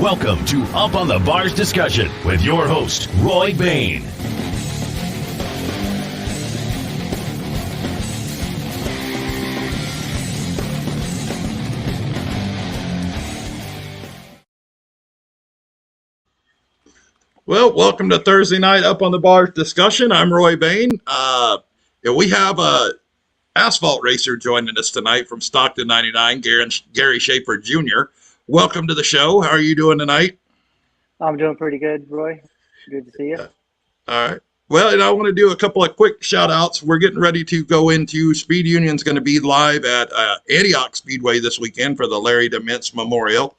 Welcome to Up on the Bars Discussion with your host, Roy Bain. Well, welcome to Thursday night Up on the Bars Discussion. I'm Roy Bain. We have a asphalt racer joining us tonight from Stockton 99, Gary Shafer Jr. Welcome to the show. How are you doing tonight? I'm doing pretty good, Roy. Good to see you. All right. Well, and I want to do a couple of quick shout outs. We're getting ready to go into Speed Union's going to be live at Antioch Speedway this weekend for the Larry DeMintz Memorial.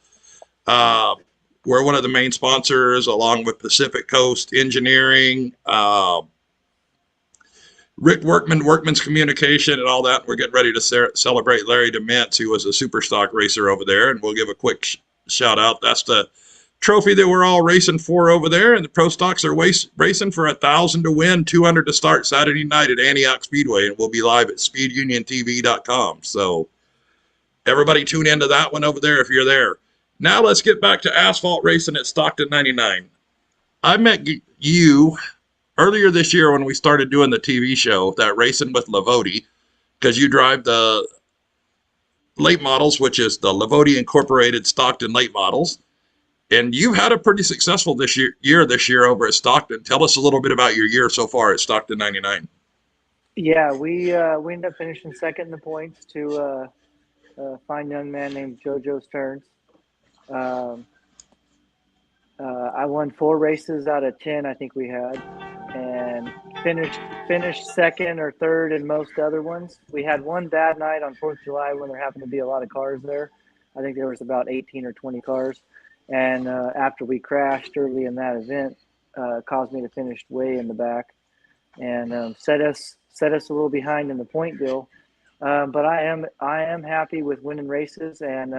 We're one of the main sponsors along with Pacific Coast Engineering, Rick Workman, Workman's Communication, and all that. We're getting ready to celebrate Larry DeMintz, who was a super stock racer over there, and we'll give a quick shout out. That's the trophy that we're all racing for over there, and the Pro Stocks are racing for $1,000 to win, $200 to start Saturday night at Antioch Speedway, and we'll be live at speeduniontv.com. So everybody tune into that one over there if you're there. Now let's get back to asphalt racing at Stockton 99. I met you earlier this year when we started doing the TV show, that Racing with Lovotti, because you drive the late models, which is the Lovotti Incorporated Stockton late models. And you've had a pretty successful this year over at Stockton. Tell us a little bit about your year so far at Stockton 99. Yeah, we ended up finishing second in the points to a fine young man named JoJo Stearns. I won 4 races out of 10, I think we had, and finished second or third in most other ones. We had one bad night on 4th of July when there happened to be a lot of cars there. I think there was about 18 or 20 cars. And after we crashed early in that event, caused me to finish way in the back and set us a little behind in the point deal. But I am happy with winning races, and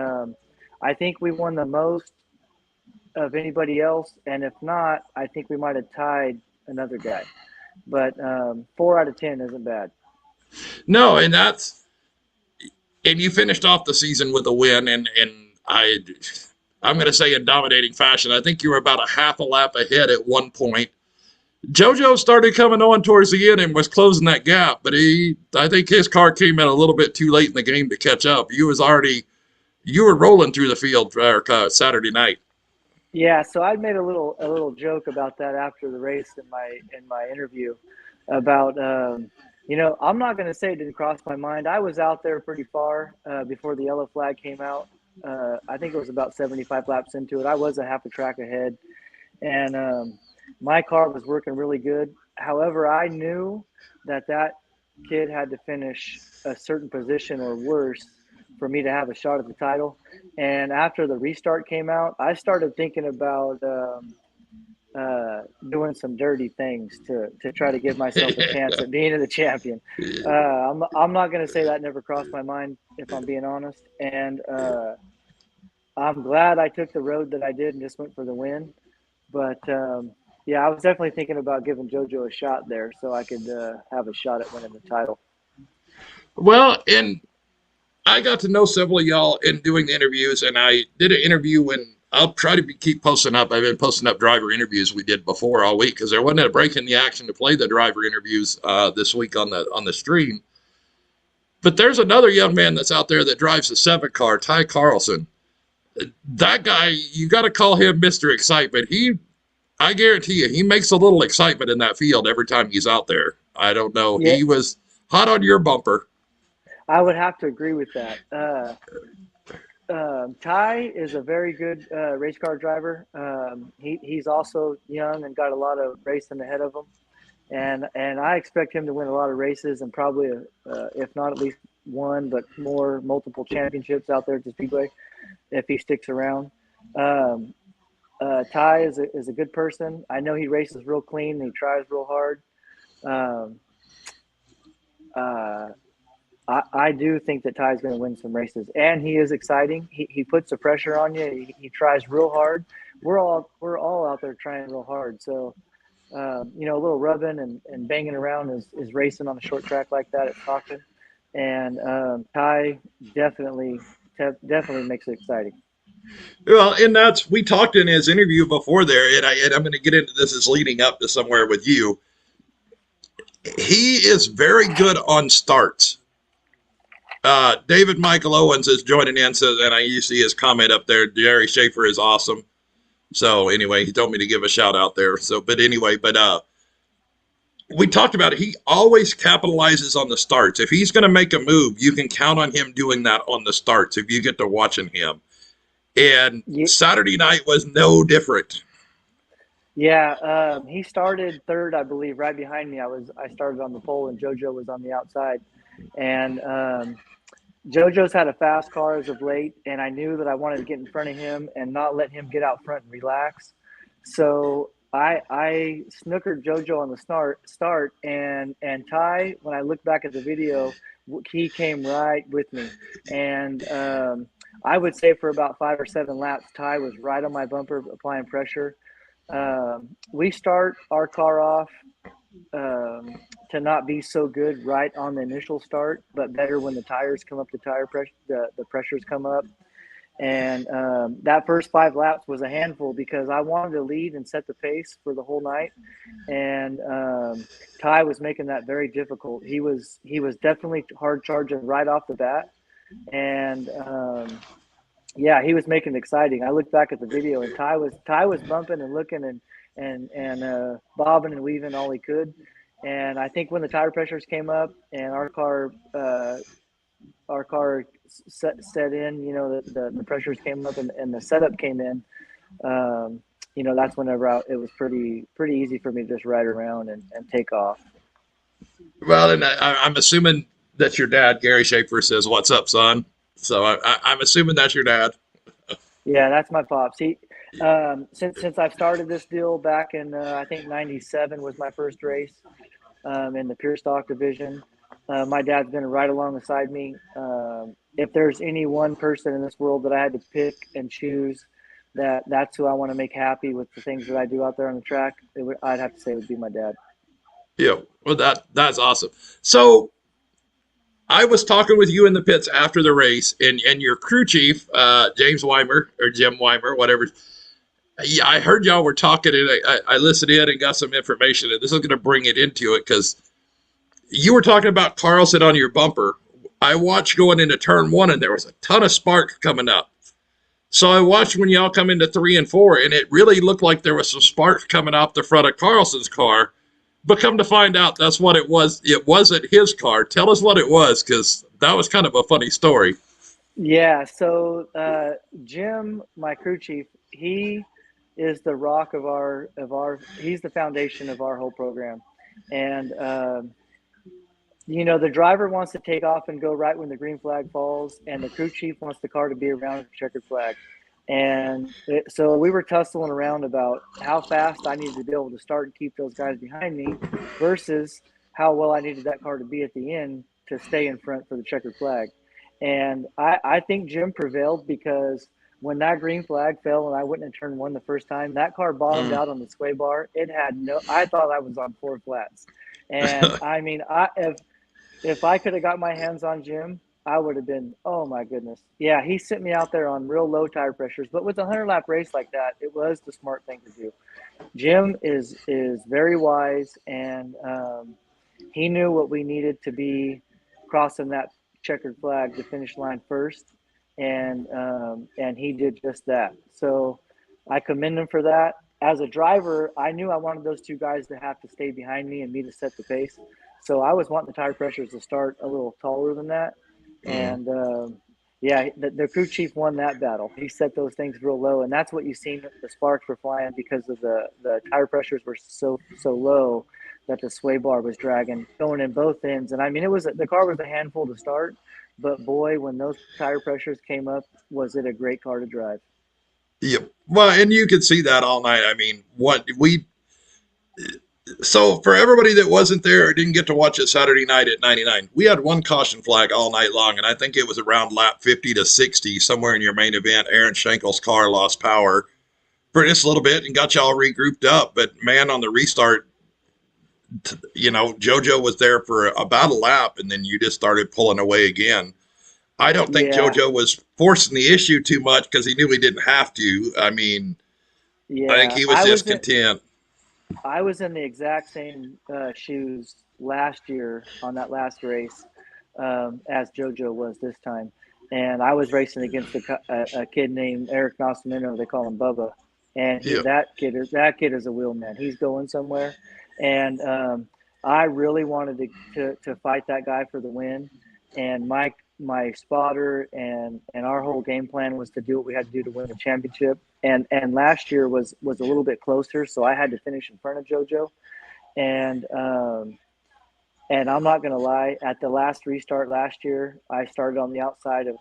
I think we won the most of anybody else, and if not, I think we might have tied another guy. But 4 out of 10 isn't bad. No, and you finished off the season with a win, and I'm going to say in dominating fashion. I think you were about a half a lap ahead at one point. JoJo started coming on towards the end and was closing that gap, but I think his car came in a little bit too late in the game to catch up. You were rolling through the field for Saturday night. Yeah, so I made a little joke about that after the race in my interview about I'm not going to say it didn't cross my mind. I was out there pretty far before the yellow flag came out. I think it was about 75 laps into it. I was a half a track ahead, and my car was working really good. However, I knew that kid had to finish a certain position or worse for me to have a shot at the title. And after the restart came out, I started thinking about doing some dirty things to try to give myself a chance at being the champion. I'm not going to say that never crossed my mind, if I'm being honest. And I'm glad I took the road that I did and just went for the win. But yeah, I was definitely thinking about giving JoJo a shot there so I could have a shot at winning the title. Well, and I got to know several of y'all in doing the interviews, and I did an interview when I'll try to keep posting up. I've been posting up driver interviews we did before all week because there wasn't a break in the action to play the driver interviews this week on the stream. But there's another young man that's out there that drives the 7 car, Ty Carlson. That guy, you got to call him Mr. Excitement. I guarantee you, he makes a little excitement in that field every time he's out there. I don't know. Yeah. He was hot on your bumper. I would have to agree with that. Ty is a very good race car driver. He's also young and got a lot of racing ahead of him. And I expect him to win a lot of races and probably, if not at least one, but multiple championships out there at the Speedway if he sticks around. Ty is a good person. I know he races real clean. And he tries real hard. I do think that Ty's going to win some races, and he is exciting. He puts the pressure on you. He tries real hard. We're all out there trying real hard. So, a little rubbing and banging around is racing on a short track like that at Stockton. And Ty definitely makes it exciting. Well, and we talked in his interview before there, and I'm going to get into this as leading up to somewhere with you. He is very good on starts. David Michael Owens is joining in, says, and you see his comment up there. Gary Shafer is awesome. So anyway, he told me to give a shout out there. So, but anyway, we talked about it. He always capitalizes on the starts. If he's going to make a move, you can count on him doing that on the starts if you get to watching him. And Saturday night was no different. Yeah, he started third, I believe, right behind me. I started on the pole, and JoJo was on the outside. And JoJo's had a fast car as of late, and I knew that I wanted to get in front of him and not let him get out front and relax. So I snookered JoJo on the start, and Ty, when I look back at the video, he came right with me. And I would say for about 5 or 7 laps, Ty was right on my bumper applying pressure. We start our car off to not be so good right on the initial start, but better when the tires come up, the tire pressure, the pressures come up. And that first 5 laps was a handful because I wanted to lead and set the pace for the whole night. And Ty was making that very difficult. He was definitely hard charging right off the bat. And yeah, he was making it exciting. I looked back at the video, and Ty was bumping and looking and bobbing and weaving all he could. And I think when the tire pressures came up and our car set in, you know, the pressures came up and the setup came in, you know, that's whenever it was pretty easy for me to just ride around and take off. Well, and I'm assuming that your dad, Gary Shafer, says, "What's up, son?" So I'm assuming that's your dad. Yeah, that's my pops. He since I've started this deal back in I think '97 was my first race in the pure stock division. My dad's been right alongside me. If there's any one person in this world that I had to pick and choose, that's who I want to make happy with the things that I do out there on the track, I'd have to say it would be my dad. Yeah, well, that's awesome. So I was talking with you in the pits after the race, and your crew chief, James Weimer, or Jim Weimer, whatever. Yeah, I heard y'all were talking, and I listened in and got some information, and this is going to bring it into it because you were talking about Carlson on your bumper. I watched going into turn 1, and there was a ton of sparks coming up. So I watched when y'all come into 3 and 4, and it really looked like there was some sparks coming off the front of Carlson's car. But come to find out, that's what it was. It wasn't his car. Tell us what it was, because that was kind of a funny story. Yeah, so Jim, my crew chief, he is the rock of our he's the foundation of our whole program. And you know, the driver wants to take off and go right when the green flag falls, and the crew chief wants the car to be around the checkered flag. And so we were tussling around about how fast I needed to be able to start and keep those guys behind me versus how well I needed that car to be at the end to stay in front for the checkered flag. And I think Jim prevailed because when that green flag fell and I went in turn 1 the first time, that car bottomed out on the sway bar. It had I thought I was on 4 flats. And I mean, if I could have got my hands on Jim, I would have been, oh my goodness. Yeah, he sent me out there on real low tire pressures. But with a 100-lap race like that, it was the smart thing to do. Jim is very wise, and he knew what we needed to be crossing that checkered flag, the finish line first, and he did just that. So I commend him for that. As a driver, I knew I wanted those 2 guys to have to stay behind me and me to set the pace. So I was wanting the tire pressures to start a little taller than that. And yeah, the crew chief won that battle. He set those things real low, and that's what you seen. The sparks were flying because of the tire pressures were so low that the sway bar was dragging, going in both ends. And I mean, the car was a handful to start, but boy, when those tire pressures came up, was it a great car to drive? Yep. Well, and you could see that all night. I mean, so for everybody that wasn't there or didn't get to watch it Saturday night at 99, we had one caution flag all night long, and I think it was around lap 50 to 60, somewhere in your main event. Aaron Schenkel's car lost power for just a little bit and got y'all regrouped up. But man, on the restart, you know, JoJo was there for about a lap, and then you just started pulling away again. I don't think Yeah, JoJo was forcing the issue too much because he knew he didn't have to. I mean, I think yeah. he was just content. I was in the exact same shoes last year on that last race as JoJo was this time, and I was racing against a kid named Eric Nascimento. They call him Bubba, and Yeah. that kid is a wheelman. He's going somewhere, and I really wanted to fight that guy for the win, and my spotter and our whole game plan was to do what we had to do to win the championship. And last year was a little bit closer, so I had to finish in front of JoJo. And I'm not gonna lie, at the last restart last year, I started on the outside of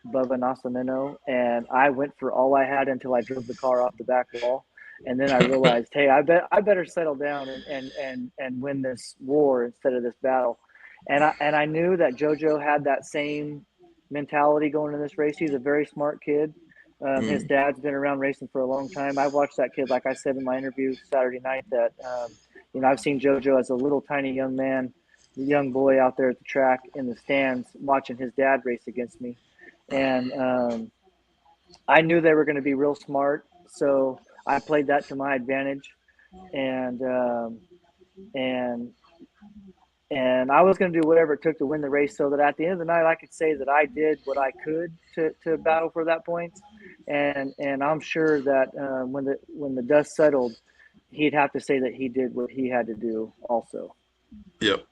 Bubba Nascimento, and I went for all I had until I drove the car off the back wall. And then I realized, hey, I better settle down and win this war instead of this battle. And I knew that JoJo had that same mentality going in this race. He's a very smart kid. His dad's been around racing for a long time. I watched that kid, like I said in my interview Saturday night, that I've seen JoJo as a little tiny young man, the young boy out there at the track in the stands, watching his dad race against me, and I knew they were going to be real smart, so I played that to my advantage, and and and I was going to do whatever it took to win the race, so that at the end of the night I could say that I did what I could to battle for that point, and I'm sure that when the dust settled, he'd have to say that he did what he had to do also. Yep.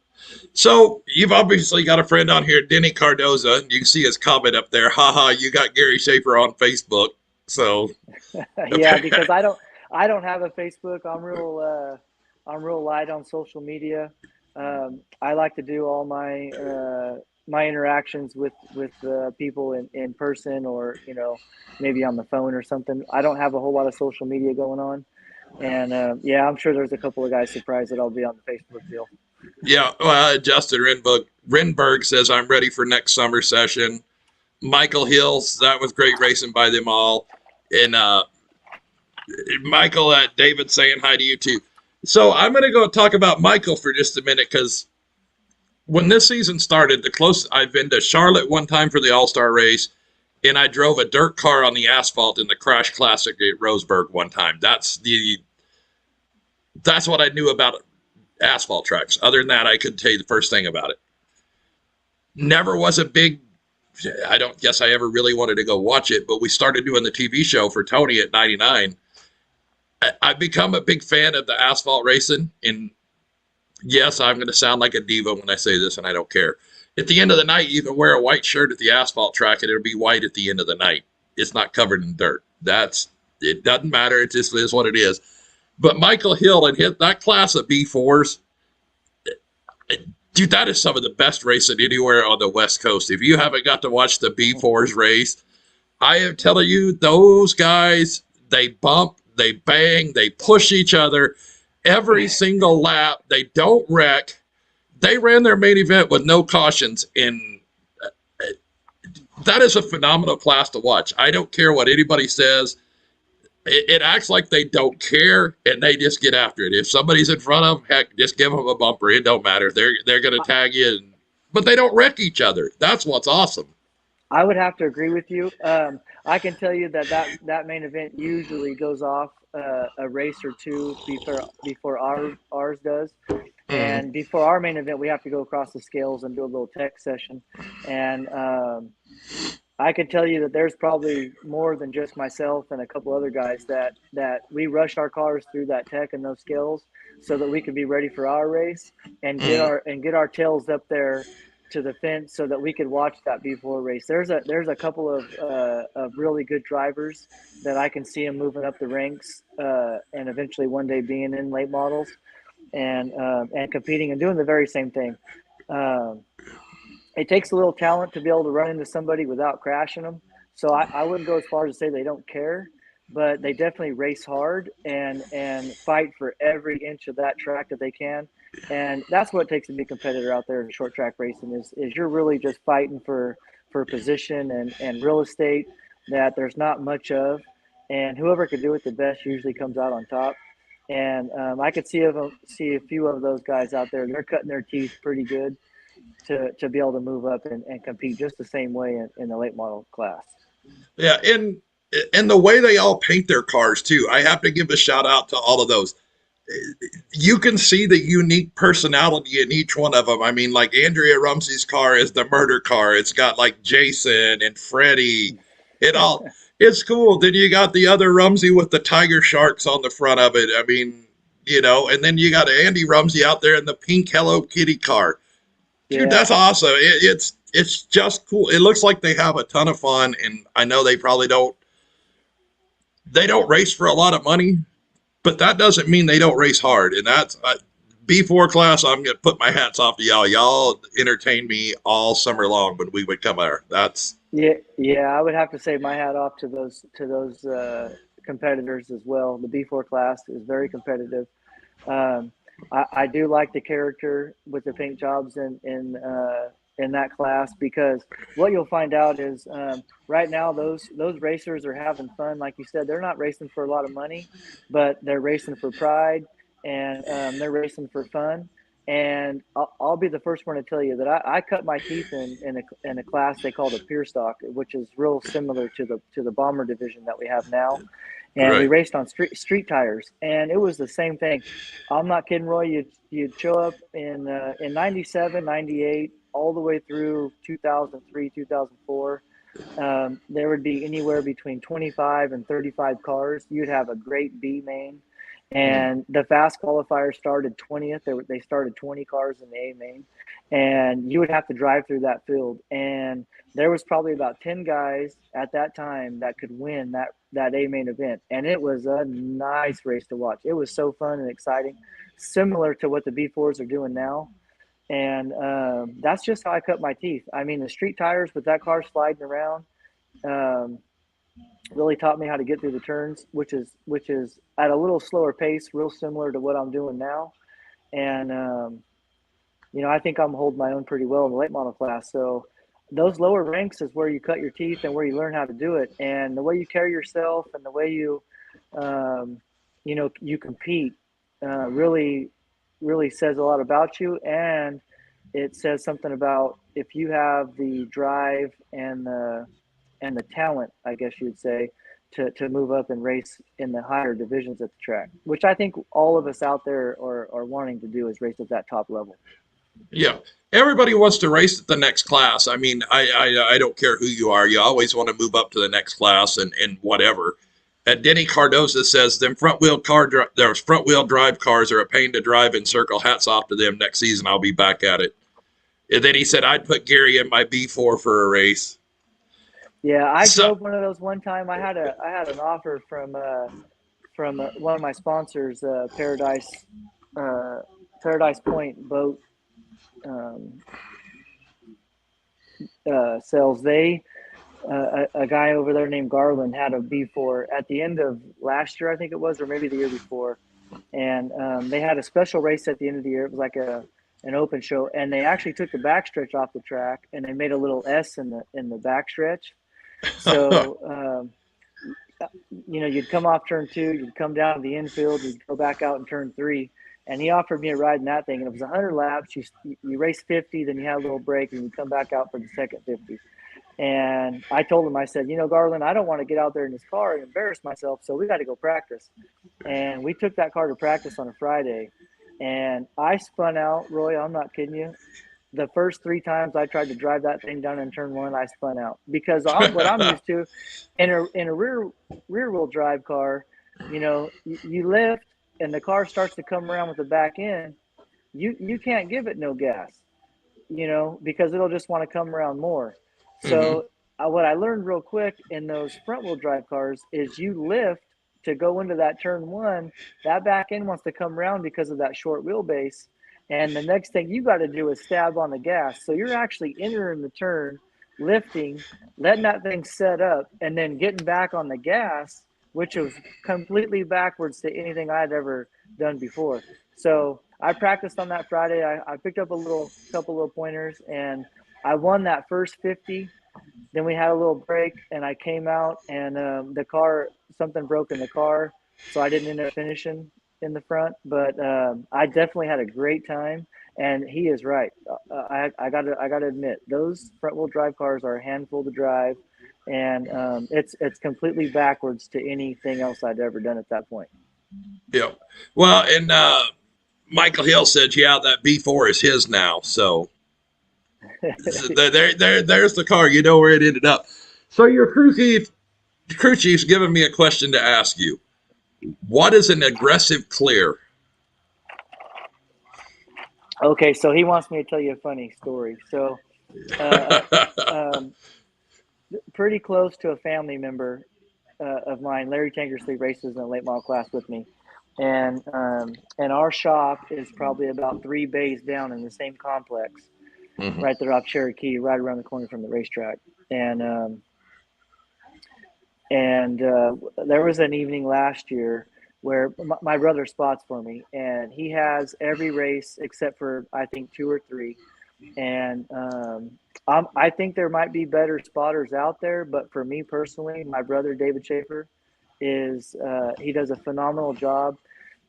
So you've obviously got a friend on here, Denny Cardoza. You can see his comment up there. Haha, you got Gary Shafer on Facebook. So Yeah, because I don't have a Facebook. I'm real light on social media. I like to do all my interactions with people in person, or maybe on the phone or something. I don't have a whole lot of social media going on, and yeah, I'm sure there's a couple of guys surprised that I'll be on the Facebook deal. yeah, Justin Renberg says I'm ready for next summer session. Michael Hills, that was great racing by them all, and Michael, David saying hi to you too. So I'm going to go talk about Michael for just a minute, because when this season started, the closest I've been to Charlotte one time for the All-Star race, and I drove a dirt car on the asphalt in the Crash Classic at Roseburg one time. That's what I knew about asphalt tracks. Other than that, I couldn't tell you the first thing about it. Never was a big, I don't guess I ever really wanted to go watch it, but we started doing the TV show for Tony at 99. I've become a big fan of the asphalt racing, and yes, I'm going to sound like a diva when I say this, and I don't care. At the end of the night, you can wear a white shirt at the asphalt track, and it'll be white at the end of the night. It's not covered in dirt. It doesn't matter. It just is what it is. But Michael Hill and that class of B4s, dude, that is some of the best racing anywhere on the West Coast. If you haven't got to watch the B4s race, I am telling you, those guys, they bump, they bang, they push each other every single lap. They don't wreck. They ran their main event with no cautions, and that is a phenomenal class to watch. I don't care what anybody says. It acts like they don't care, and they just get after it. If somebody's in front of them, heck, just give them a bumper. It don't matter. They're going to tag you, but they don't wreck each other. That's what's awesome. I would have to agree with you. I can tell you that main event usually goes off a race or two before ours does. And before our main event, we have to go across the scales and do a little tech session. And I can tell you that there's probably more than just myself and a couple other guys that we rush our cars through that tech and those scales so that we can be ready for our race and get our tails up there to the fence so that we could watch that before race. There's a couple of really good drivers that I can see them moving up the ranks and eventually one day being in late models and competing and doing the very same thing. It takes a little talent to be able to run into somebody without crashing them. So I wouldn't go as far as to say they don't care, but they definitely race hard and fight for every inch of that track that they can. And that's what it takes to be a competitor out there in short track racing is you're really just fighting for position and real estate that there's not much of. And whoever could do it the best usually comes out on top. And I could see a few of those guys out there. They're cutting their teeth pretty good. to be able to move up and compete just the same way in the late model class. Yeah, and the way they all paint their cars too. I have to give a shout out to all of those. You can see the unique personality in each one of them. I mean, like Andrea Rumsey's car is the murder car. It's got like Jason and Freddie. It's cool. Then you got the other Rumsey with the tiger sharks on the front of it. I mean, and then you got Andy Rumsey out there in the pink Hello Kitty car. Dude, Yeah. that's awesome. It's just cool. It looks like they have a ton of fun, and I know they probably don't race for a lot of money, but that doesn't mean they don't race hard. And that's B4 class. I'm gonna put my hats off to y'all. Y'all entertained me all summer long when we would come there. That's yeah. I would have to say my hat off to those competitors as well. The B4 class is very competitive. I do like the character with the paint jobs in that class, because what you'll find out is right now those racers are having fun. Like you said, they're not racing for a lot of money, but they're racing for pride, and they're racing for fun. And I'll be the first one to tell you that I cut my teeth in a class they call the Pure Stock, which is real similar to the bomber division that we have now. And we right. raced on street tires, and it was the same thing. I'm not kidding, Roy. You'd show up in 97, 98, all the way through 2003, 2004. There would be anywhere between 25 and 35 cars. You'd have a great B main, and the fast qualifiers started 20th. They started 20 cars in the A main, and you would have to drive through that field. And there was probably about 10 guys at that time that could win that A main event. And it was a nice race to watch. It was so fun and exciting, similar to what the B4s are doing now. And that's just how I cut my teeth. I mean, the street tires with that car sliding around really taught me how to get through the turns, which is at a little slower pace, real similar to what I'm doing now. And, I think I'm holding my own pretty well in the late model class. So those lower ranks is where you cut your teeth and where you learn how to do it. And the way you carry yourself and the way you compete really, really says a lot about you. And it says something about if you have the drive and the talent, I guess you'd say, to move up and race in the higher divisions at the track, which I think all of us out there are wanting to do, is race at that top level. Yeah. Everybody wants to race at the next class. I mean, I don't care who you are. You always want to move up to the next class and whatever. Denny Cardoza says them front wheel drive cars are a pain to drive in circle. Hats off to them. Next season I'll be back at it. And then he said I'd put Gary in my B4 for a race. Yeah, I drove one of those one time. I had an offer from one of my sponsors, Paradise Point Boat sales. They a guy over there named Garland had a B4 at the end of last year, I think it was, or maybe the year before, and they had a special race at the end of the year. It was like an open show, and they actually took the backstretch off the track, and they made a little S in the backstretch. So you'd come off turn 2, you'd come down to the infield, you'd go back out in turn 3. And he offered me a ride in that thing, and it was 100 laps. You race 50, then you had a little break, and you come back out for the second 50. And I told him, I said, Garland, I don't want to get out there in this car and embarrass myself, so we got to go practice. And we took that car to practice on a Friday, and I spun out, Roy, I'm not kidding you. The first 3 times I tried to drive that thing down in turn 1, I spun out, because what I'm used to in a rear wheel drive car, you lift, and the car starts to come around with the back end, you can't give it no gas, because it'll just want to come around more. So what I learned real quick in those front wheel drive cars is you lift to go into that turn 1, that back end wants to come around because of that short wheelbase. And the next thing you got to do is stab on the gas. So you're actually entering the turn, lifting, letting that thing set up, and then getting back on the gas, which was completely backwards to anything I'd ever done before. So I practiced on that Friday. I picked up a couple little pointers, and I won that first 50. Then we had a little break, and I came out, and something broke in the car, so I didn't end up finishing in the front. But I definitely had a great time, And he is right. I gotta admit, those front wheel drive cars are a handful to drive, and it's completely backwards to anything else I'd ever done at that point. Yeah. Well, and Michael Hill said, yeah, that B4 is his now. So there's the car. You know where it ended up. So your crew chief's given me a question to ask you. What is an aggressive clear? Okay, so he wants me to tell you a funny story. So, pretty close to a family member of mine, Larry Tankersley races in a late model class with me, and our shop is probably about 3 bays down in the same complex, right there off Cherokee, right around the corner from the racetrack, and there was an evening last year where my brother spots for me, and he has every race except for I think 2 or 3, and I think there might be better spotters out there, but for me personally, my brother David Shafer is he does a phenomenal job.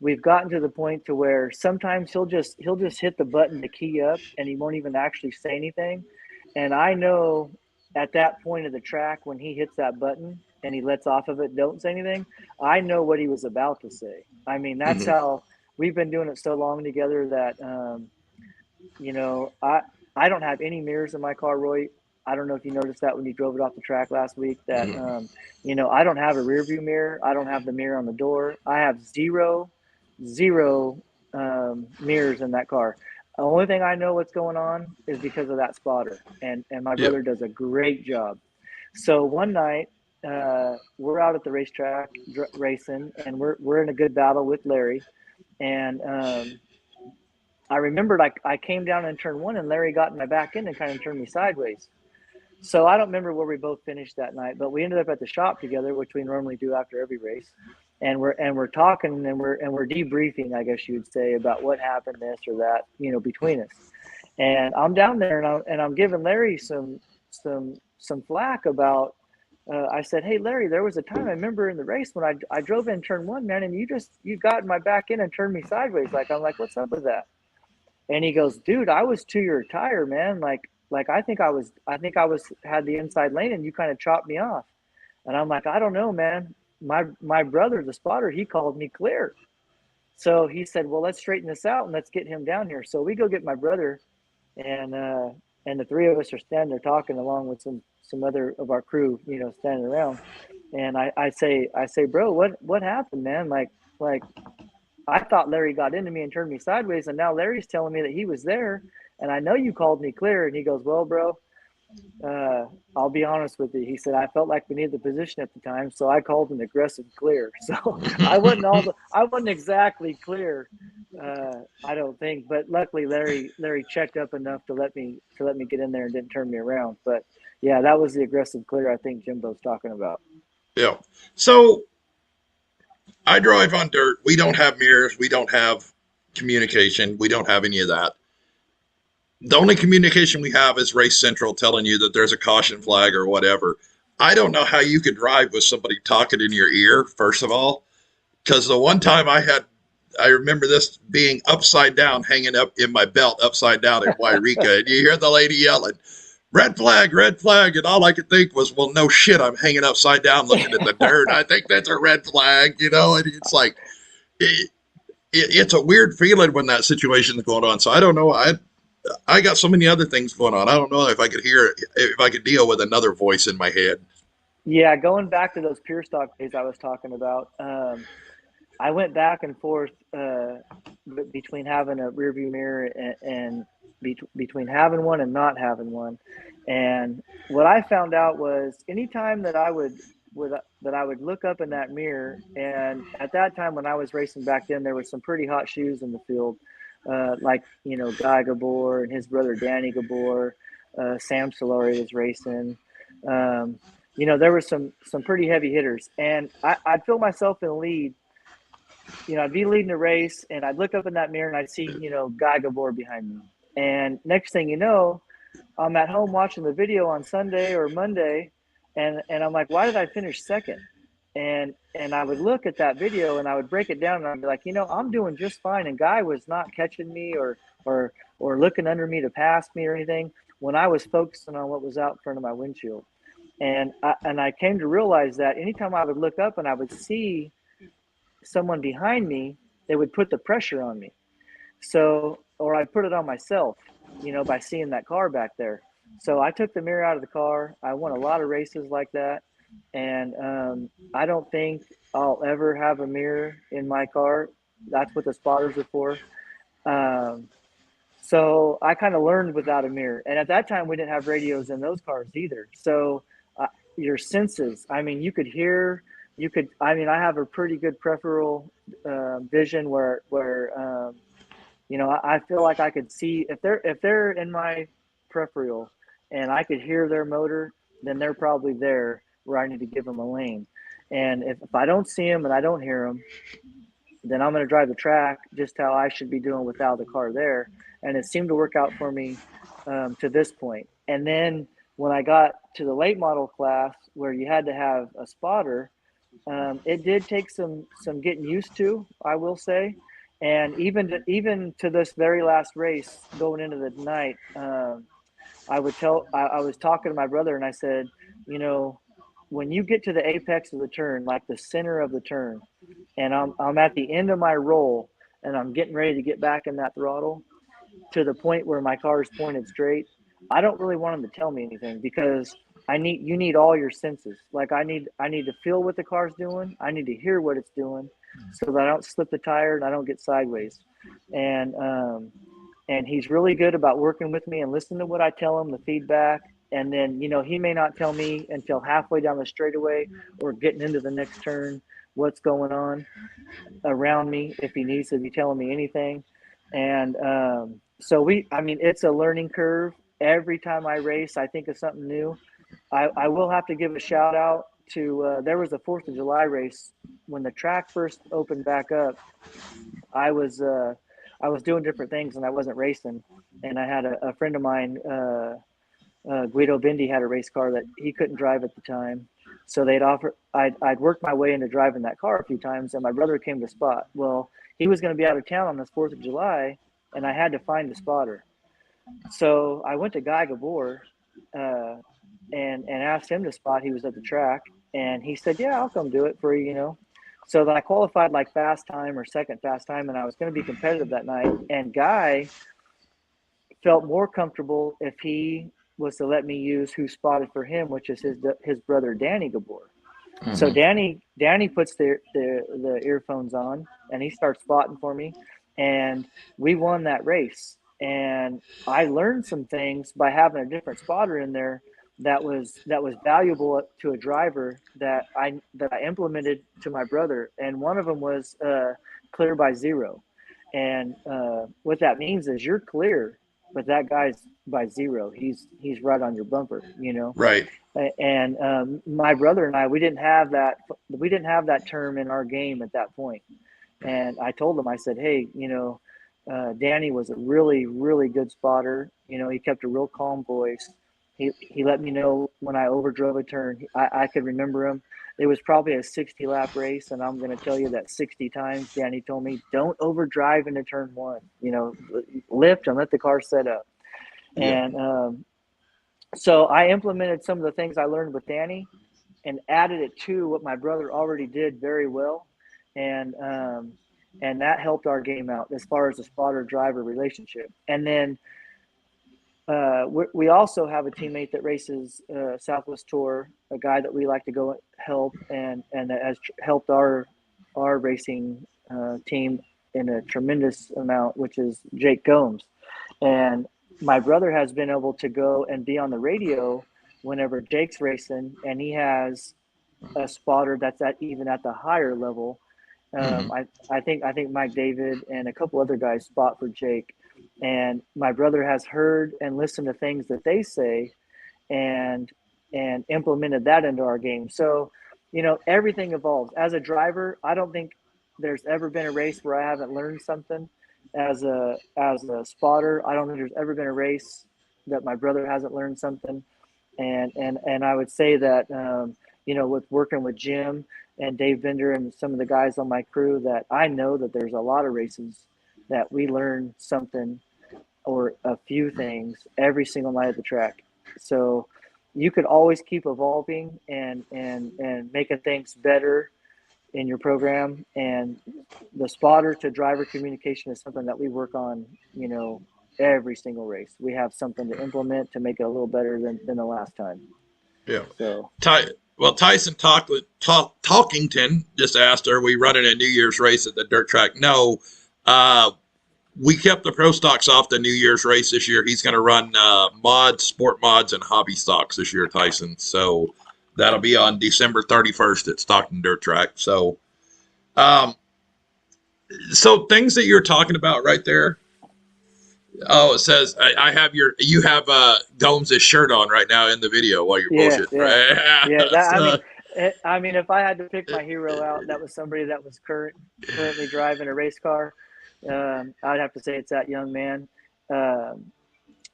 We've gotten to the point to where sometimes he'll just hit the button to key up, and he won't even actually say anything, and I know at that point of the track when he hits that button and he lets off of it, don't say anything, I know what he was about to say. I mean, that's how we've been doing it so long together that, I don't have any mirrors in my car, Roy. I don't know if you noticed that when you drove it off the track last week that, I don't have a rear view mirror. I don't have the mirror on the door. I have zero mirrors in that car. The only thing I know what's going on is because of that spotter, and my brother does a great job. So one night, we're out at the racetrack racing, and we're in a good battle with Larry. And I remembered I came down in turn 1, and Larry got in my back end and kind of turned me sideways. So I don't remember where we both finished that night, but we ended up at the shop together, which we normally do after every race. And we're talking and we're debriefing, I guess you would say, about what happened, this or that, between us. And I'm down there and I'm giving Larry some flack about. I said, "Hey Larry, there was a time I remember in the race when I drove in turn 1, man, and you got in my back end and turned me sideways." I'm like, "What's up with that?" And he goes, "Dude, I was to your tire, man. Like I think I was had the inside lane and you kind of chopped me off." And I'm like, "I don't know, man. My brother, the spotter, he called me clear." So he said, "Well, let's straighten this out and let's get him down here." So we go get my brother, and the 3 of us are standing there talking along with some other of our crew, standing around. And I say, "Bro, what happened, man? Like I thought Larry got into me and turned me sideways, and now Larry's telling me that he was there, and I know you called me clear." And he goes, "Well, bro, I'll be honest with you." He said, "I felt like we needed the position at the time, so I called an aggressive clear." So I wasn't exactly clear, I don't think, but luckily Larry checked up enough to let me get in there and didn't turn me around. But yeah, that was the aggressive clear I think Jimbo's talking about. Yeah. So I drive on dirt. We don't have mirrors. We don't have communication. We don't have any of that. The only communication we have is Race Central telling you that there's a caution flag or whatever. I don't know how you could drive with somebody talking in your ear, first of all, because the one time I remember this being upside down, hanging up in my belt upside down in Wairika, and you hear the lady yelling, red flag, and all I could think was, well, no shit, I'm hanging upside down looking at the dirt. I think that's a red flag, and it's like, it's a weird feeling when that situation is going on. So I don't know. I got so many other things going on. I don't know if I could deal with another voice in my head. Yeah, going back to those pure stock days I was talking about, I went back and forth between having a rear view mirror and between having one and not having one. And what I found out was anytime that I would look up in that mirror, and at that time when I was racing back then, there were some pretty hot shoes in the field, Guy Gabor and his brother Danny Gabor, Sam Solari was racing. There were some pretty heavy hitters, and I'd feel myself in the lead. I'd be leading a race, and I'd look up in that mirror, and I'd see, Guy Gabor behind me. And next thing you know, I'm at home watching the video on Sunday or Monday, and I'm like, why did I finish second? and I would look at that video and I would break it down and I'd be like, I'm doing just fine. And guy was not catching me or looking under me to pass me or anything when I was focusing on what was out in front of my windshield. And I came to realize that anytime I would look up and I would see someone behind me, they would put the pressure on me. So, or I'd put it on myself, by seeing that car back there. So I took the mirror out of the car. I won a lot of races like that. And I don't think I'll ever have a mirror in my car. That's what the spotters are for. So I kind of learned without a mirror. And at that time, we didn't have radios in those cars either. So your senses, I mean, I have a pretty good peripheral vision where I feel like I could see if they're in my peripheral and I could hear their motor, then they're probably there where I need to give them a lane. And if I don't see them and I don't hear them, then I'm going to drive the track just how I should be doing without the car there. And it seemed to work out for me to this point. And then when I got to the late model class where you had to have a spotter, it did take some getting used to, I will say. And even to this very last race going into the night, I was talking to my brother and I said, when you get to the apex of the turn, like the center of the turn, and I'm at the end of my roll and I'm getting ready to get back in that throttle to the point where my car is pointed straight, I don't really want them to tell me anything because you need all your senses. Like I need to feel what the car's doing. I need to hear what it's doing so that I don't slip the tire and I don't get sideways. And he's really good about working with me and listening to what I tell him, the feedback. And then, he may not tell me until halfway down the straightaway or getting into the next turn what's going on around me if he needs to be telling me anything. And so it's a learning curve. Every time I race, I think of something new. I will have to give a shout out to there was a 4th of July race when the track first opened back up. I was doing different things and I wasn't racing. And I had a friend of mine, Guido Bindi, had a race car that he couldn't drive at the time. So I'd worked my way into driving that car a few times and my brother came to spot. Well, he was going to be out of town on this 4th of July and I had to find a spotter. So I went to Guy Gabor and asked him to spot. He was at the track and he said, yeah, I'll come do it for you, So then I qualified like fast time or second fast time and I was going to be competitive that night. And Guy felt more comfortable if he was to let me use who spotted for him, which is his brother, Danny Gabor. Mm-hmm. So Danny puts the earphones on and he starts spotting for me and we won that race. And I learned some things by having a different spotter in there that was valuable to a driver that I implemented to my brother. And one of them was clear by zero. And what that means is you're clear, but that guy's by zero. He's right on your bumper, Right. And my brother and I, we didn't have that term in our game at that point. And I told him, I said, hey, Danny was a really, really good spotter. He kept a real calm voice. He let me know when I overdrove a turn. I could remember him. It was probably a 60-lap race, and I'm going to tell you that 60 times Danny told me, don't overdrive into turn one. Lift and let the car set up. Yeah. And so I implemented some of the things I learned with Danny and added it to what my brother already did very well. And that helped our game out as far as the spotter-driver relationship. And then we also have a teammate that races Southwest Tour, a guy that we like to go help and that has helped our racing team in a tremendous amount, which is Jake Gomes. And my brother has been able to go and be on the radio whenever Jake's racing, and he has a spotter that's even at the higher level. I think Mike David and a couple other guys spot for Jake. And my brother has heard and listened to things that they say and implemented that into our game. So, everything evolves. As a driver, I don't think there's ever been a race where I haven't learned something. As a spotter, I don't think there's ever been a race that my brother hasn't learned something. And I would say that, with working with Jim and Dave Bender and some of the guys on my crew, that I know that there's a lot of races that we learn something or a few things every single night at the track. So you could always keep evolving and making things better in your program. And the spotter to driver communication is something that we work on, every single race. We have something to implement to make it a little better than the last time. Yeah. So, Tyson Talkington just asked, are we running a New Year's race at the dirt track? No. We kept the pro stocks off the New Year's race this year. He's going to run sport mods, and hobby stocks this year, Tyson. So that'll be on December 31st at Stockton Dirt Track. So, so things that you're talking about right there. Oh, it says you have Gomes' shirt on right now in the video while you're bullshitting. Yeah. Right? I mean, if I had to pick my hero out, that was somebody that was currently driving a race car. I'd have to say it's that young man.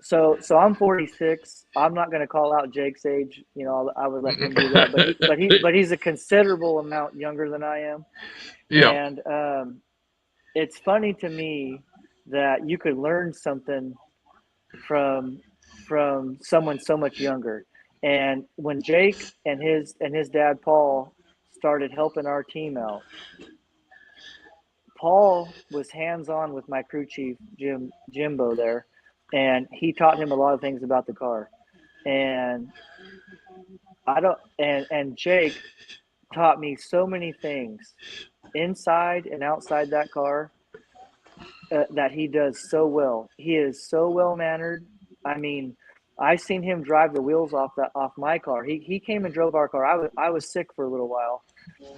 So I'm 46. I'm not going to call out Jake's age. I would let him do that. But he's a considerable amount younger than I am. Yeah. And it's funny to me that you could learn something from someone so much younger. And when Jake and his dad Paul started helping our team out, Paul was hands-on with my crew chief, Jimbo there, and he taught him a lot of things about the car. And Jake taught me so many things inside and outside that car that he does so well. He is so well-mannered. I mean, I've seen him drive the wheels off my car. He came and drove our car. I was sick for a little while.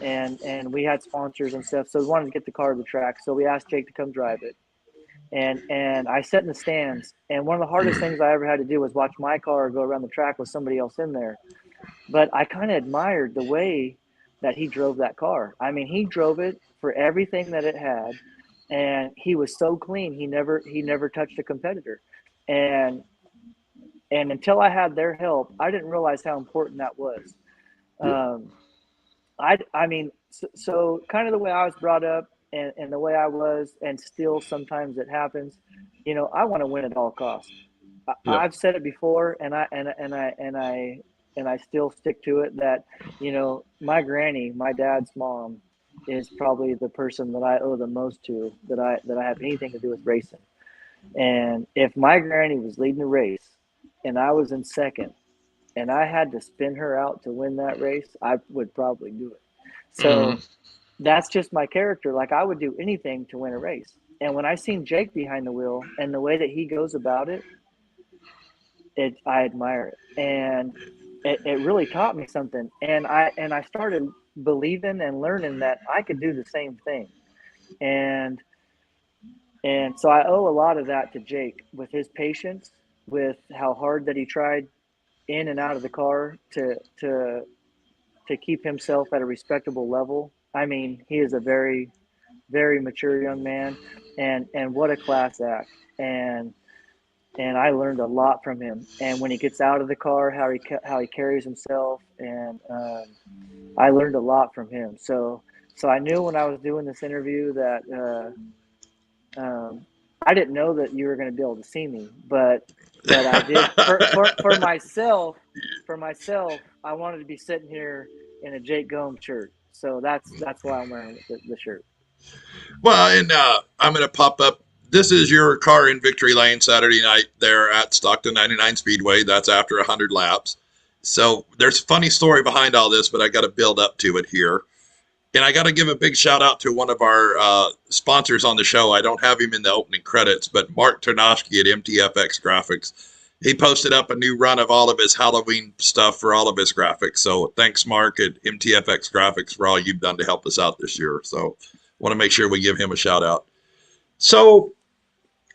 And we had sponsors and stuff, so we wanted to get the car to the track. So we asked Jake to come drive it, and I sat in the stands. And one of the hardest things I ever had to do was watch my car go around the track with somebody else in there. But I kind of admired the way that he drove that car. I mean, he drove it for everything that it had, and he was so clean. He never touched a competitor, and until I had their help, I didn't realize how important that was. I mean, so kind of the way I was brought up and the way I was, and still sometimes it happens, I want to win at all costs. I've said it before, and I still stick to it, that, my granny, my dad's mom, is probably the person that I owe the most to, that I have anything to do with racing. And if my granny was leading a race and I was in second, and I had to spin her out to win that race, I would probably do it. So that's just my character. Like, I would do anything to win a race. And when I seen Jake behind the wheel and the way that he goes about it, I admire it. And it really taught me something. And I started believing and learning that I could do the same thing. And so I owe a lot of that to Jake, with his patience, with how hard that he tried in and out of the car to keep himself at a respectable level. I mean, he is a very, very mature young man, and what a class act. And I learned a lot from him. And when he gets out of the car, how he carries himself, and I learned a lot from him. So I knew when I was doing this interview that I didn't know that you were going to be able to see me, but I did for myself. For myself, I wanted to be sitting here in a Jake Gomes shirt, so that's why I'm wearing the shirt. Well, and I'm going to pop up. This is your car in victory lane Saturday night there at Stockton 99 Speedway. That's after 100 laps. So there's a funny story behind all this, but I got to build up to it here. And I got to give a big shout out to one of our sponsors on the show. I don't have him in the opening credits, but Mark Tarnowski at MTFX Graphics. He posted up a new run of all of his Halloween stuff for all of his graphics. So thanks, Mark at MTFX Graphics, for all you've done to help us out this year. So want to make sure we give him a shout out. So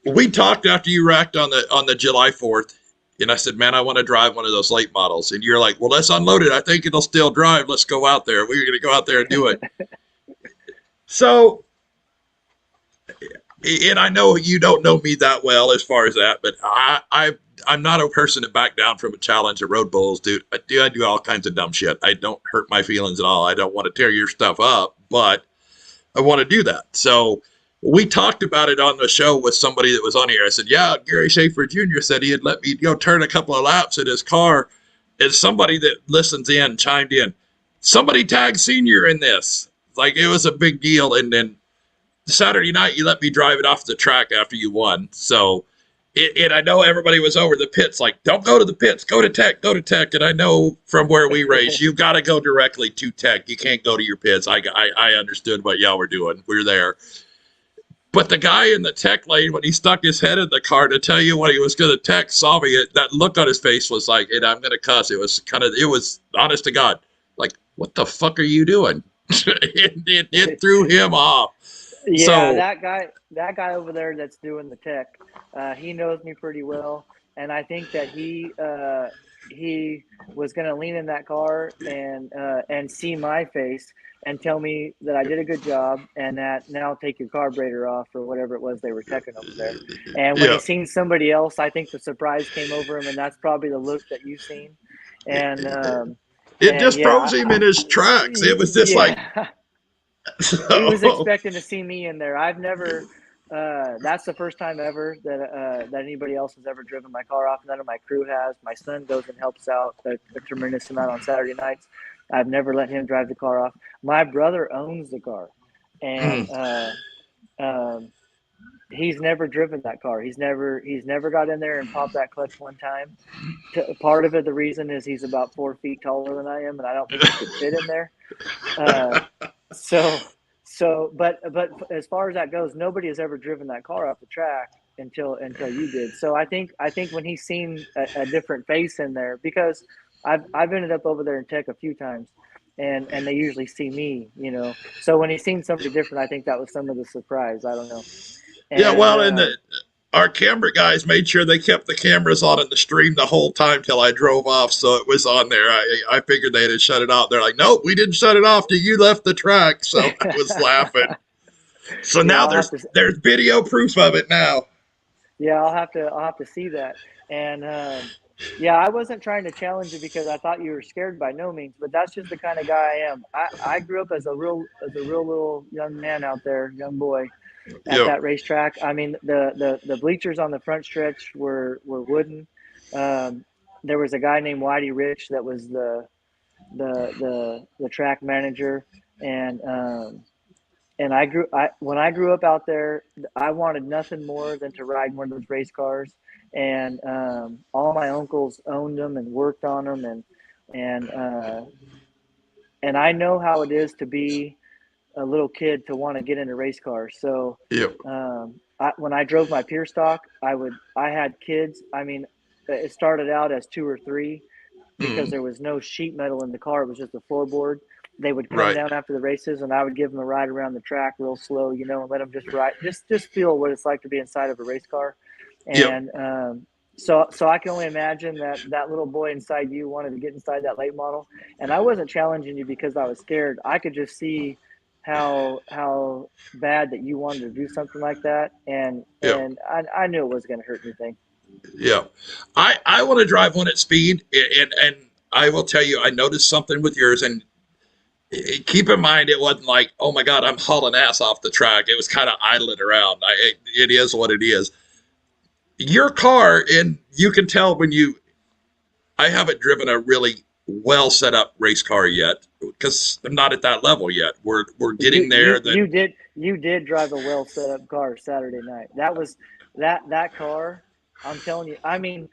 we talked after you racked on the July 4th. And I said, man, I want to drive one of those late models. And you're like, well, let's unload it. I think it'll still drive. Let's go out there. We're going to go out there and do it. So and I know you don't know me that well as far as that, but I'm not a person to back down from a challenge at road bulls, dude. I do all kinds of dumb shit. I don't hurt my feelings at all. I don't want to tear your stuff up, but I want to do that. So we talked about it on the show with somebody that was on here. I said, yeah, Gary Shafer Jr. said he'd let me go turn a couple of laps in his car. And somebody that listens in chimed in, somebody tagged Senior in this. Like, it was a big deal. And then Saturday night, you let me drive it off the track after you won. So, and I know everybody was over the pits, like, don't go to the pits, go to Tech, go to Tech. And I know from where we race, you've got to go directly to Tech. You can't go to your pits. I understood what y'all were doing. We're there. But the guy in the Tech lane, when he stuck his head in the car to tell you what he was going to Tech, saw me. That look on his face was like, and I'm going to cuss. It was honest to God, like, what the fuck are you doing? it threw him off. Yeah, So, that guy over there that's doing the Tech, he knows me pretty well, and I think that he was going to lean in that car and see my face and tell me that I did a good job and that now take your carburetor off or whatever it was they were teching over there. And when yeah, he seen somebody else, I think the surprise came over him, and that's probably the look that you've seen. And it and just yeah, froze him in his tracks. It was just like, yeah. He was so, expecting to see me in there. I've never. That's the first time ever that anybody else has ever driven my car off. None of my crew has. My son goes and helps out a tremendous amount on Saturday nights. I've never let him drive the car off. My brother owns the car, and um, he's never driven that car. He's never got in there and popped that clutch one time. Part of it, the reason is he's about 4 feet taller than I am, and I don't think he could fit in there. Uh, so but as far as that goes, nobody has ever driven that car off the track until you did. So I think when he's seen a different face in there, because I've ended up over there in Tech a few times, and they usually see me, so when he's seen somebody different, I think that was some of the surprise. I don't know. yeah, And well, our camera guys made sure they kept the cameras on in the stream the whole time till I drove off, so it was on there. I figured they had shut it off. They're like, nope, we didn't shut it off till you left the track. So I was laughing. So yeah, now I'll have to there's video proof of it now. Yeah, I'll have to see that. And yeah, I wasn't trying to challenge you because I thought you were scared by no means, but that's just the kind of guy I am. I grew up as a real little young man out there, young boy at Yeah, that racetrack. I mean, the bleachers on the front stretch were wooden. There was a guy named Whitey Rich that was the track manager, and when I grew up out there, I wanted nothing more than to ride one of those race cars. And all my uncles owned them and worked on them, and uh, and I know how it is to be a little kid to want to get into race cars. So yeah, when I drove my Pier Stock, I had kids. I mean, it started out as two or three because mm, there was no sheet metal in the car. It was just a floorboard. They would come right. down after the races, and I would give them a ride around the track real slow, and let them just ride, just feel what it's like to be inside of a race car. Yep. And so I can only imagine that little boy inside you wanted to get inside that late model. And I wasn't challenging you because I was scared. I could just see how bad that you wanted to do something like that, and Yep. and I knew it wasn't going to hurt anything. Yeah, I want to drive one at speed, and I will tell you, I noticed something with yours, and keep in mind, it wasn't like, oh my God, I'm hauling ass off the track. It was kind of idling around. It is what it is. Your car, and you can tell when I haven't driven a really well set up race car yet because I'm not at that level yet. We're You getting there. you That you did drive a well set up car Saturday night. That was that car. I'm telling you. I mean,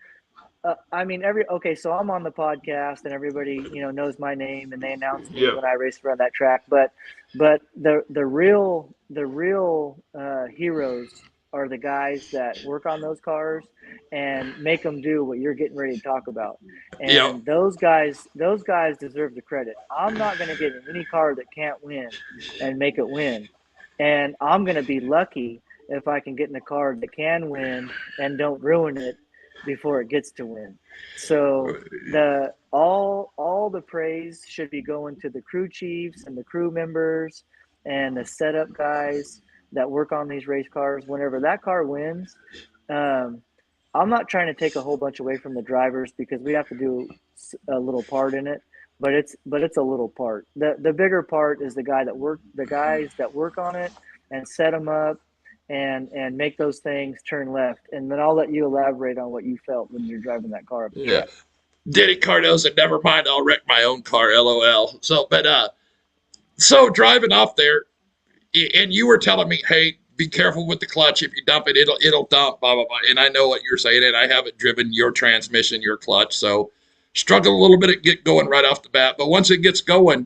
okay. So I'm on the podcast, and everybody knows my name, and they announce me yeah, when I race around that track. But the real heroes are the guys that work on those cars and make them do what you're getting ready to talk about. yeah, And those guys deserve the credit. I'm not going to get in any car that can't win and make it win. And I'm going to be lucky if I can get in a car that can win and don't ruin it before it gets to win. So all the praise should be going to the crew chiefs and the crew members and the setup guys that work on these race cars, whenever that car wins, I'm not trying to take a whole bunch away from the drivers because we have to do a little part in it, but it's a little part. The bigger part is the guys that work on it and set them up and make those things turn left. And then I'll let you elaborate on what you felt when you're driving that car up the track. Denny Cardoza, never mind, I'll wreck my own car, LOL. So driving off there, and you were telling me, hey, be careful with the clutch. If you dump it, it'll dump, blah, blah, blah. And I know what you're saying, and I haven't driven your transmission, your clutch, so struggle a little bit at get going right off the bat. But once it gets going,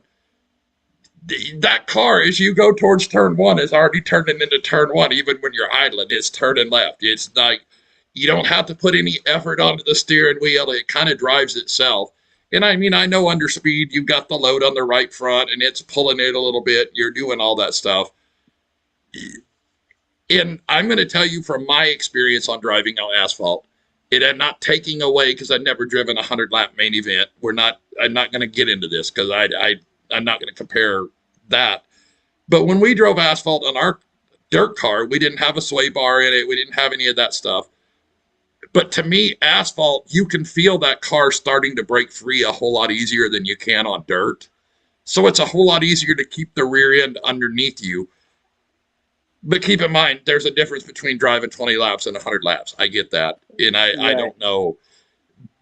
that car, as you go towards turn one, is already turning into turn one, even when you're idling. It's turning left. It's like you don't have to put any effort onto the steering wheel. It kind of drives itself. And I mean, I know under speed, you've got the load on the right front, and it's pulling it a little bit. You're doing all that stuff. And I'm going to tell you from my experience on driving on asphalt, it had not taking away, because I've never driven a 100-lap main event. I'm not going to get into this because I'm not going to compare that. But when we drove asphalt on our dirt car, we didn't have a sway bar in it. We didn't have any of that stuff. But to me, asphalt, you can feel that car starting to break free a whole lot easier than you can on dirt. So it's a whole lot easier to keep the rear end underneath you. But keep in mind, there's a difference between driving 20 laps and 100 laps. I get that. And I don't know.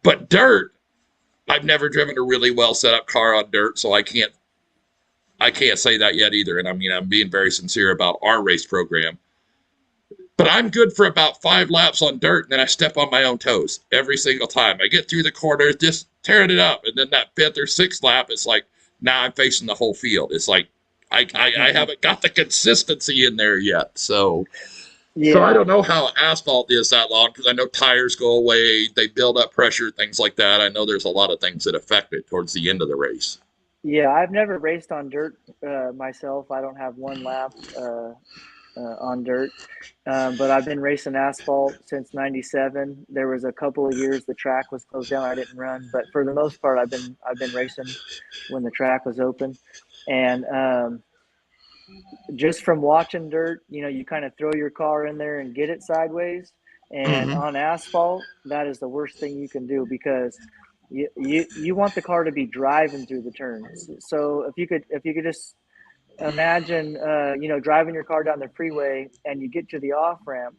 But dirt, I've never driven a really well set up car on dirt, so I can't say that yet either. And I mean, I'm being very sincere about our race program. But I'm good for about 5 laps on dirt, and then I step on my own toes every single time. I get through the corners, just tearing it up. And then that 5th or 6th lap, it's like, now I'm facing the whole field. It's like, I haven't got the consistency in there yet. So I don't know how asphalt is that long, because I know tires go away, they build up pressure, things like that. I know there's a lot of things that affect it towards the end of the race. Yeah, I've never raced on dirt myself. I don't have one lap on dirt, but I've been racing asphalt since '97. There was a couple of years the track was closed down. I didn't run, but for the most part, I've been racing when the track was open. And just from watching dirt, you kind of throw your car in there and get it sideways. And on asphalt, that is the worst thing you can do, because you want the car to be driving through the turns. So if you could just imagine, driving your car down the freeway and you get to the off ramp,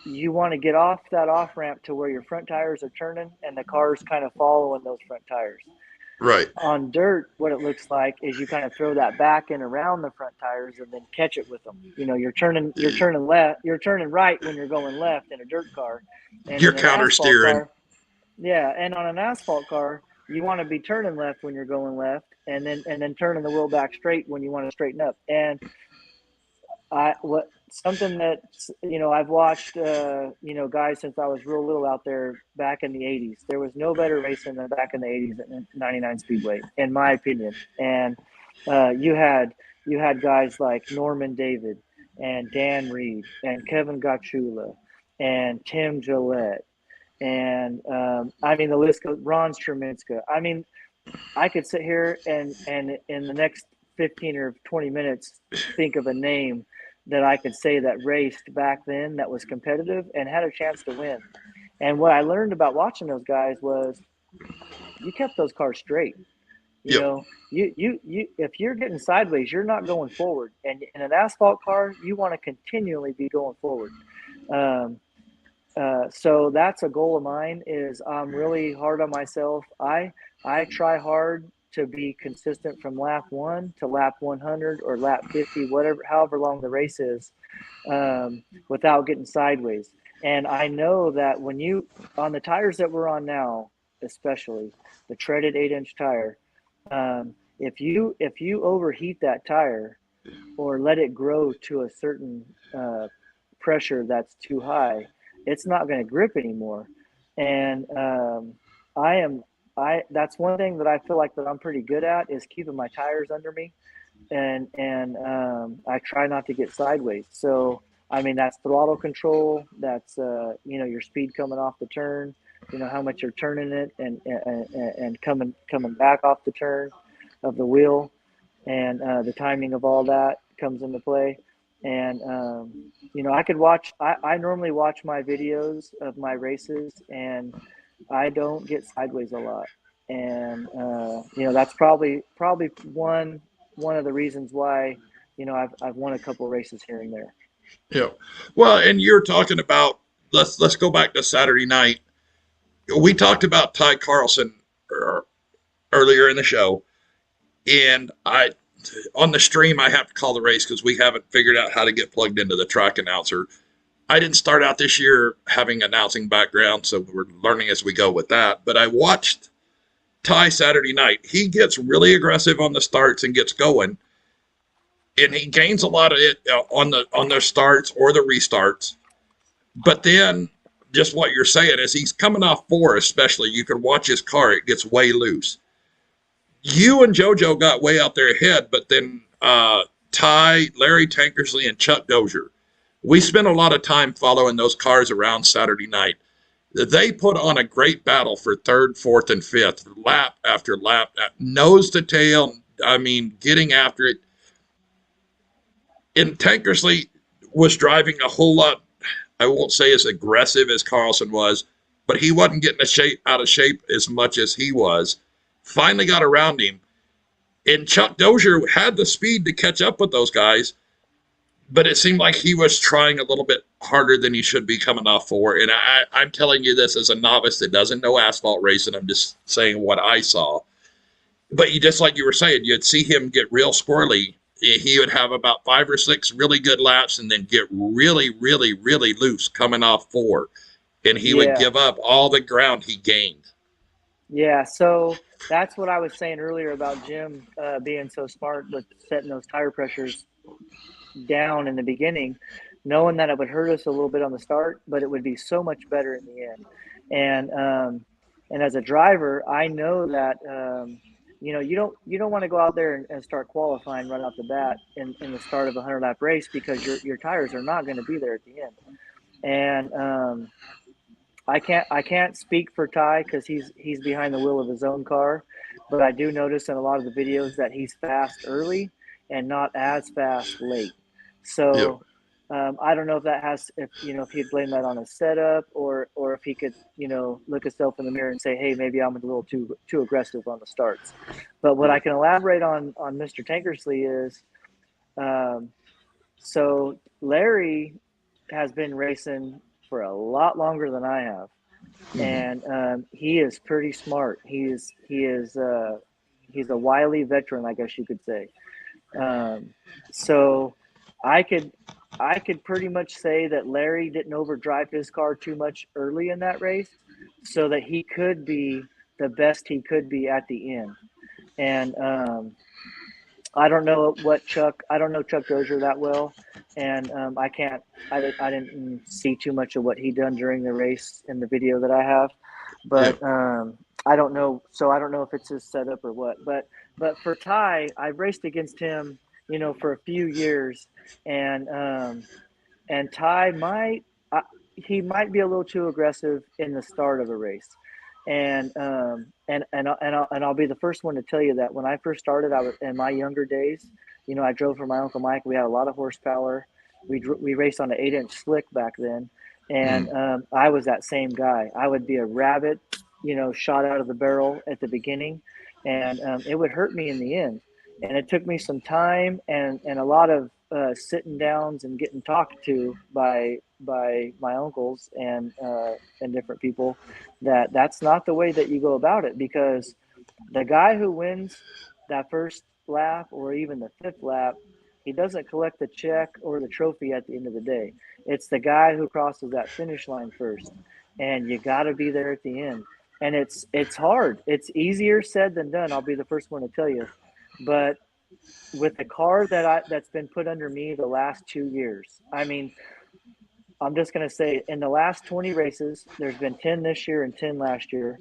you want to get off that off ramp to where your front tires are turning and the car's kind of following those front tires. Right. On dirt, what it looks like is you kind of throw that back and around the front tires and then catch it with them. You're turning left, you're turning right when you're going left in a dirt car. And you're counter steering. Yeah, and on an asphalt car, you want to be turning left when you're going left, and then turning the wheel back straight when you want to straighten up. And something that I've watched guys since I was real little out there back in the 80s. There was no better racing than back in the 80s at 99 Speedway, in my opinion. And you had guys like Norman David and Dan Reed and Kevin Gachula and Tim Gillette. And the list goes. Ron Struminska. I mean, I could sit here and in the next 15 or 20 minutes think of a name that I could say that raced back then that was competitive and had a chance to win. And what I learned about watching those guys was you kept those cars straight. You if you're getting sideways, you're not going forward. And in an asphalt car, you want to continually be going forward. So that's a goal of mine. Is I'm really hard on myself. I try hard to be consistent from lap 1 to lap 100 or lap 50, however long the race is, without getting sideways. And I know that when on the tires that we're on now, especially the treaded 8-inch tire, if you overheat that tire or let it grow to a certain pressure that's too high, it's not going to grip anymore. And that's one thing that I feel like that I'm pretty good at, is keeping my tires under me, and I try not to get sideways. So I mean, that's throttle control, that's your speed coming off the turn, how much you're turning it and coming back off the turn of the wheel, and the timing of all that comes into play. And I could watch. I normally watch my videos of my races, and I don't get sideways a lot. And that's probably one of the reasons why I've won a couple races here and there. Yeah. Well, and you're talking about, let's go back to Saturday night. We talked about Ty Carlson earlier in the show, and I on the stream I have to call the race because we haven't figured out how to get plugged into the track announcer. I didn't start out this year having announcing background, so we're learning as we go with that. But I watched Ty Saturday night. He gets really aggressive on the starts and gets going, and he gains a lot of it on the starts or the restarts. But then, just what you're saying is he's coming off four, especially. You can watch his car; it gets way loose. You and JoJo got way out there ahead, but then Ty, Larry Tankersley, and Chuck Dozier. We spent a lot of time following those cars around Saturday night. They put on a great battle for third, fourth, and fifth, lap after lap, nose to tail. I mean, getting after it. And Tankersley was driving a whole lot, I won't say as aggressive as Carlson was, but he wasn't getting out of shape as much as he was. Finally got around him. And Chuck Dozier had the speed to catch up with those guys, but it seemed like he was trying a little bit harder than he should be coming off for. And I'm telling you this as a novice that doesn't know asphalt racing. I'm just saying what I saw. But just like you were saying, you'd see him get real squirrely. He would have about 5 or 6 really good laps and then get really, really, really loose coming off 4. And he would give up all the ground he gained. Yeah, so that's what I was saying earlier about Jim being so smart with setting those tire pressures down in the beginning, knowing that it would hurt us a little bit on the start, but it would be so much better in the end. And as a driver, I know that you don't want to go out there and start qualifying right off the bat in the start of a 100-lap race because your tires are not going to be there at the end. And I can't speak for Ty because he's behind the wheel of his own car, but I do notice in a lot of the videos that he's fast early and not as fast late. So I don't know if that if he'd blame that on a setup or if he could look himself in the mirror and say, hey, maybe I'm a little too aggressive on the starts. But what I can elaborate on Mr. Tankersley is, so Larry has been racing for a lot longer than I have, and he is pretty smart. He's a wily veteran, I guess you could say. So I could pretty much say that Larry didn't overdrive his car too much early in that race, so that he could be the best he could be at the end. And I don't know Chuck Dozier that well, and I didn't see too much of what he done during the race in the video that I have, but I don't know. So I don't know if it's his setup or what. But for Ty, I've raced against him, for a few years, and Ty might be a little too aggressive in the start of a race. And I'll be the first one to tell you that when I first started, I was in my younger days. I drove for my Uncle Mike. We had a lot of horsepower. We raced on an 8-inch slick back then, and I was that same guy. I would be a rabbit, shot out of the barrel at the beginning, and it would hurt me in the end. And it took me some time and a lot of sitting downs and getting talked to by my uncles and different people that's not the way that you go about it, because the guy who wins that first lap or even the 5th lap, he doesn't collect the check or the trophy at the end of the day. It's the guy who crosses that finish line first, and you got to be there at the end. And it's hard. It's easier said than done. I'll be the first one to tell you. But with the car that's been put under me the last 2 years, I mean, I'm just going to say in the last 20 races, there's been 10 this year and 10 last year.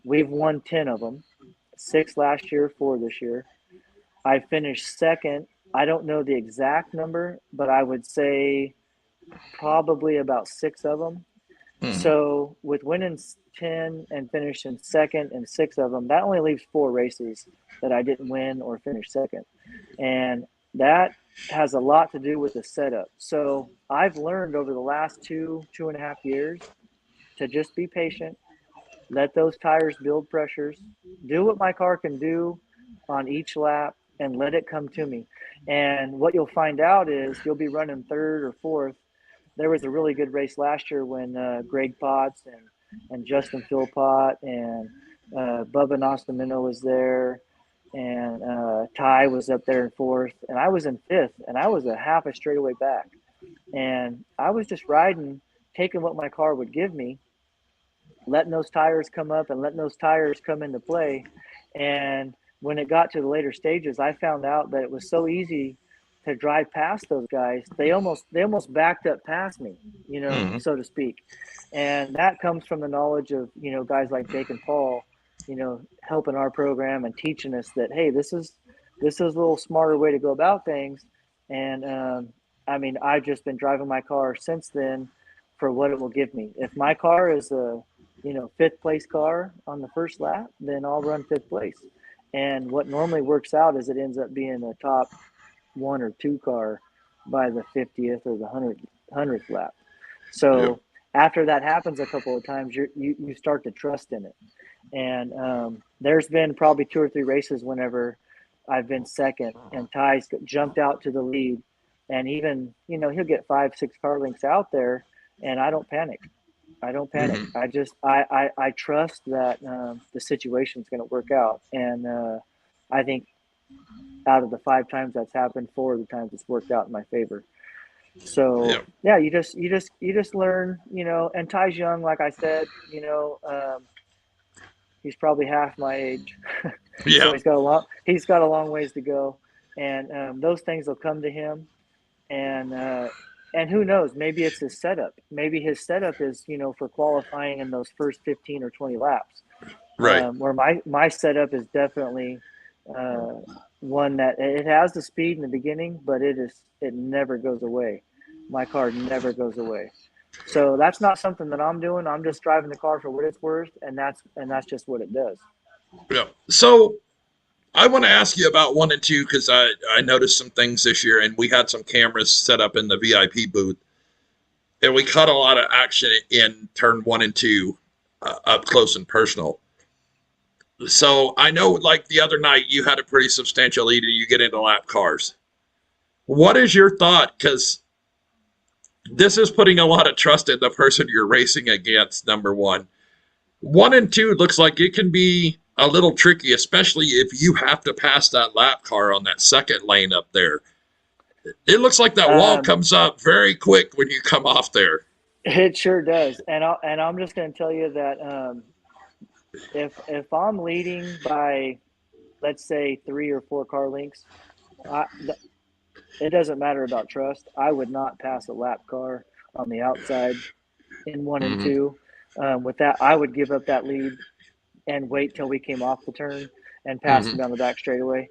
We've won 10 of them, 6 last year, 4 this year. I finished second. I don't know the exact number, but I would say probably about 6 of them. So with winning 10 and finishing second and 6 of them, that only leaves 4 races that I didn't win or finish second. And that has a lot to do with the setup. So I've learned over the last 2.5 years to just be patient, let those tires build pressures, do what my car can do on each lap, and let it come to me. And what you'll find out is you'll be running third or fourth. There was a really good race last year when Greg Potts and Justin Philpott and Bubba Nostamino was there, and Ty was up there in fourth, and I was in fifth, and I was a half a straightaway back. And I was just riding, taking what my car would give me, letting those tires come up and letting those tires come into play. And when it got to the later stages, I found out that it was so easy to drive past those guys. They almost backed up past me, so to speak. And that comes from the knowledge of, guys like Jake and Paul, helping our program and teaching us that, hey, this is a little smarter way to go about things. And I've just been driving my car since then for what it will give me. If my car is a fifth place car on the first lap, then I'll run fifth place. And what normally works out is it ends up being a top 1 or 2 car by the 50th or the 100th lap. So after that happens a couple of times, you start to trust in it. And there's been probably 2 or 3 races whenever I've been second and Ty's jumped out to the lead, and even, he'll get 5-6 car lengths out there, and I don't panic. I just, I trust that the situation's going to work out. And I think out of the 5 times that's happened, 4 of the times it's worked out in my favor. So you just learn, and Ty's young, like I said, he's probably half my age. So he's got a long ways to go. And those things will come to him. And who knows, maybe it's his setup. Maybe his setup is, for qualifying in those first 15 or 20 laps. Right. Where my setup is definitely one that it has the speed in the beginning, but it never goes away. My car never goes away. So that's not something that I'm doing. I'm just driving the car for what it's worth, and that's just what it does. Yeah. So I want to ask you about 1 and 2, because I noticed some things this year, and we had some cameras set up in the VIP booth, and we caught a lot of action in turn 1 and 2 up close and personal. So I know, like the other night, you had a pretty substantial lead and you get into lap cars. What is your thought? Because this is putting a lot of trust in the person you're racing against, number one. 1 and 2 looks like it can be a little tricky, especially if you have to pass that lap car on that second lane up there. It looks like that wall comes up very quick when you come off there. It sure does. And I'm just going to tell you that if I'm leading by, let's say, 3 or 4 car lengths, it doesn't matter about trust. I would not pass a lap car on the outside in 1 and 2. With that, I would give up that lead and wait till we came off the turn and pass them down the back straightaway,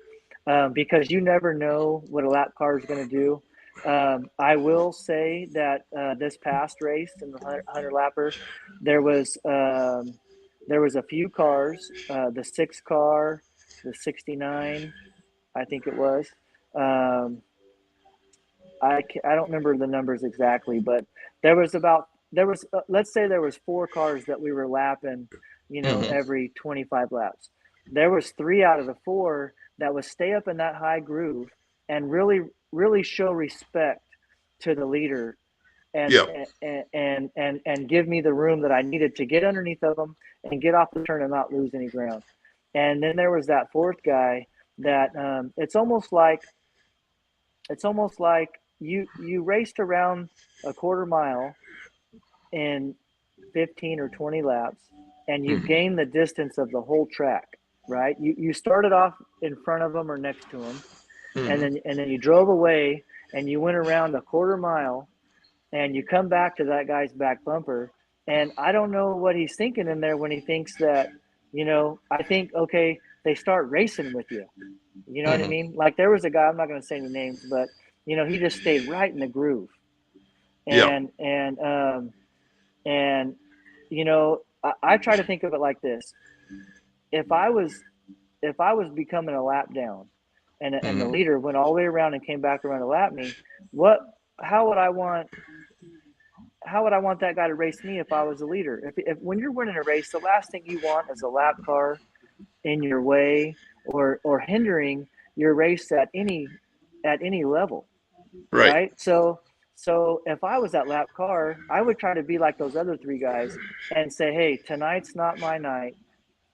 because you never know what a lap car is going to do. I will say that this past race in the 100 lapper, there was a few cars, the 6 car, the 69, I think it was. I don't remember the numbers exactly, but let's say there was 4 cars that we were lapping, every 25 laps. There was 3 out of the 4 that would stay up in that high groove and really, really show respect to the leader and give me the room that I needed to get underneath of them and get off the turn and not lose any ground. And then there was that 4th guy that it's almost like you raced around a quarter mile in 15 or 20 laps, and you've gained the distance of the whole track, right? You started off in front of them or next to them, and then you drove away and you went around a quarter mile, and you come back to that guy's back bumper. And I don't know what he's thinking in there when he thinks that, I think, okay, they start racing with you. You know what I mean? Like there was a guy, I'm not going to say any names, but he just stayed right in the groove. And I try to think of it like this. If I was becoming a lap down and the leader went all the way around and came back around to lap me, how would I want that guy to race me if I was the leader? If when you're winning a race, the last thing you want is a lap car in your way or hindering your race at any level, right? So if I was that lap car, I would try to be like those other three guys and say, hey, tonight's not my night.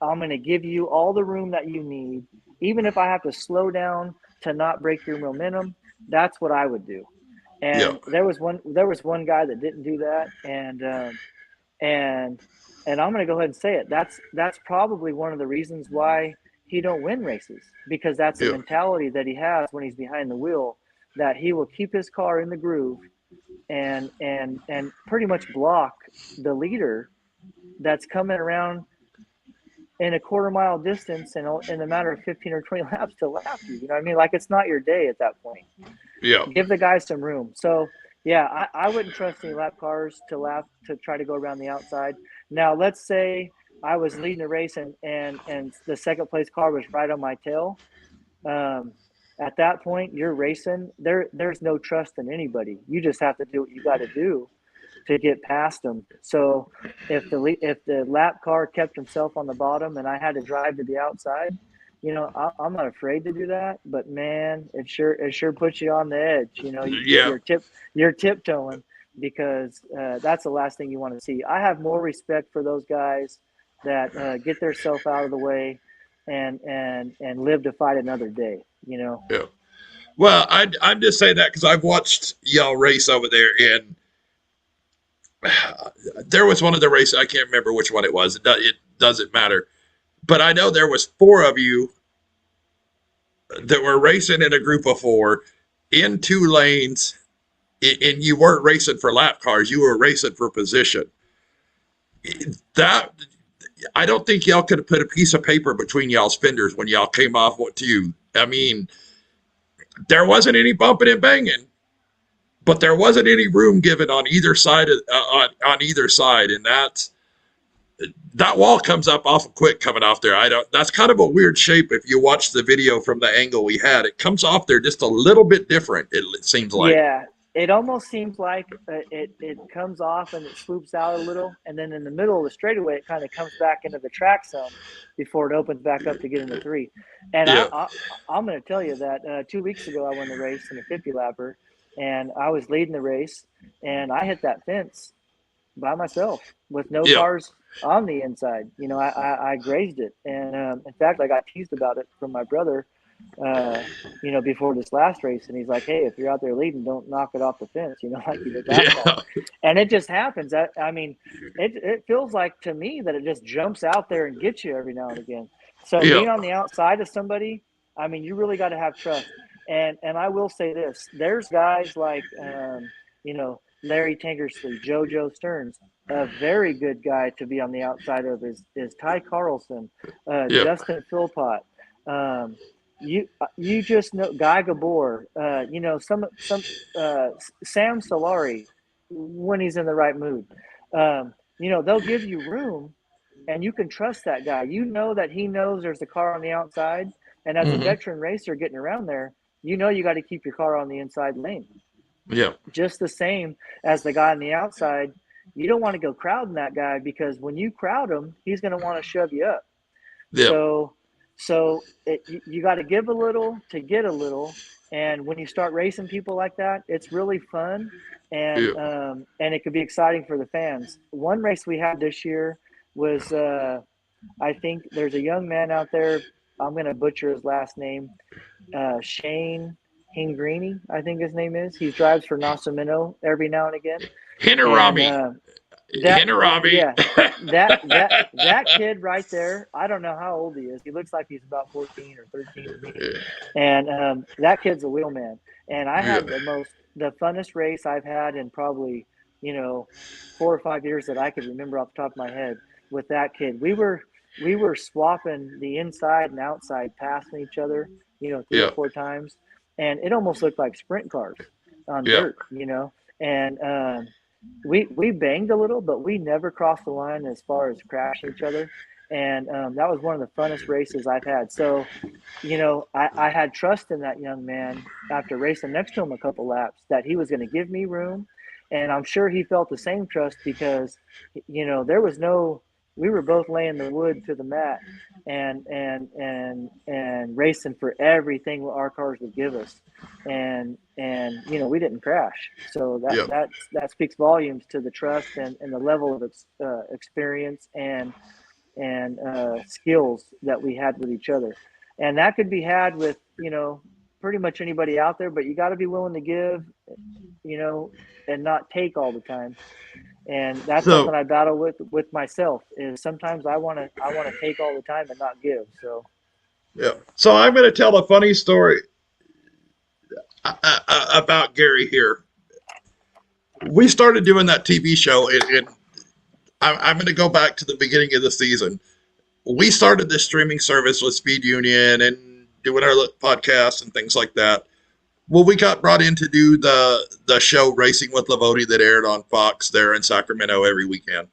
I'm going to give you all the room that you need, even if I have to slow down to not break your momentum. That's what I would do. And there was one guy that didn't do that, and I'm going to go ahead and say it. That's probably one of the reasons why he don't win races, because that's the mentality that he has when he's behind the wheel, that he will keep his car in the groove and pretty much block the leader that's coming around in a quarter mile distance and in a matter of 15 or 20 laps to lap you. You know what I mean? Like, it's not your day at that point. Yeah. Give the guys some room. So yeah, I wouldn't trust any lap cars to try to go around the outside. Now, let's say I was leading the race and the second place car was right on my tail. At that point, you're racing. There's no trust in anybody. You just have to do what you got to do to get past them. So if the lap car kept himself on the bottom and I had to drive to the outside, you know, I'm not afraid to do that. But man, it sure puts you on the edge. You know, you're tiptoeing, because that's the last thing you want to see. I have more respect for those guys that get themselves out of the way and live to fight another day. You know. Yeah. Well, I'm just saying that because I've watched y'all race over there, and there was one of the races, I can't remember which one it was. It doesn't matter. But I know there was 4 of you that were racing in a group of 4 in 2 lanes, and you weren't racing for lap cars. You were racing for position. That, I don't think y'all could have put a piece of paper between y'all's fenders when y'all came off what you. I mean, there wasn't any bumping and banging, but there wasn't any room given on either side on either side, and that wall comes up awful quick coming off there. That's kind of a weird shape if you watch the video from the angle we had. It comes off there just a little bit different, it seems like. Yeah, it almost seems like it comes off and it swoops out a little, and then in the middle of the straightaway, it kind of comes back into the track some before it opens back up to get into 3. And I'm going to tell you that 2 weeks ago I won the race in a 50 lapper, and I was leading the race, and I hit that fence by myself with no cars on the inside. You know, I grazed it, and in fact, I got teased about it from my brother, you know, before this last race, and he's like, hey, if you're out there leading, don't knock it off the fence, you know, like you did that time. And it just happens. I mean, it feels like to me that it just jumps out there and gets you every now and again. So being on the outside of somebody, I mean, you really got to have trust. And I will say this, there's guys like you know, Larry Tankersley, JoJo Stearns. A very good guy to be on the outside of is Ty Carlson, Justin Philpott. You just know Guy Gabor. You know, some Sam Solari when he's in the right mood. You know, they'll give you room, and you can trust that guy. You know that he knows there's a car on the outside, and as a veteran racer getting around there, you know you got to keep your car on the inside lane. Yeah. Just the same as the guy on the outside. You don't want to go crowding that guy, because when you crowd him, he's going to want to shove you up. Yeah. So you got to give a little to get a little. And when you start racing people like that, it's really fun. And it could be exciting for the fans. One race we had this year was, I think there's a young man out there. I'm going to butcher his last name. Shane Hingrini, I think his name is. He drives for Nascimento every now and again. Hinarami. Hinarami. Yeah, that kid right there, I don't know how old he is. He looks like he's about 14 or 13 to me. And that kid's a wheelman. And I had the funnest race I've had in probably, you know, 4 or 5 years that I could remember off the top of my head with that kid. We were swapping the inside and outside, passing each other, you know, 3 or 4 times. And it almost looked like sprint cars on dirt, you know. And we banged a little, but we never crossed the line as far as crashing each other. And that was one of the funnest races I've had. So, I had trust in that young man after racing next to him a couple laps that he was going to give me room. And I'm sure he felt the same trust because, there was we were both laying the wood to the mat and racing for everything our cars would give us. And we didn't crash. So that speaks volumes to the trust and the level of experience and skills that we had with each other. And that could be had with, pretty much anybody out there, but you got to be willing to give, and not take all the time. And that's something I battle with myself is sometimes I want to take all the time and not give. So, yeah. So I'm going to tell a funny story about Gary here. We started doing that TV show and I'm going to go back to the beginning of the season. We started this streaming service with Speed Union and doing our podcast and things like that. Well, we got brought in to do the show Racing with Lovotti that aired on Fox there in Sacramento every weekend.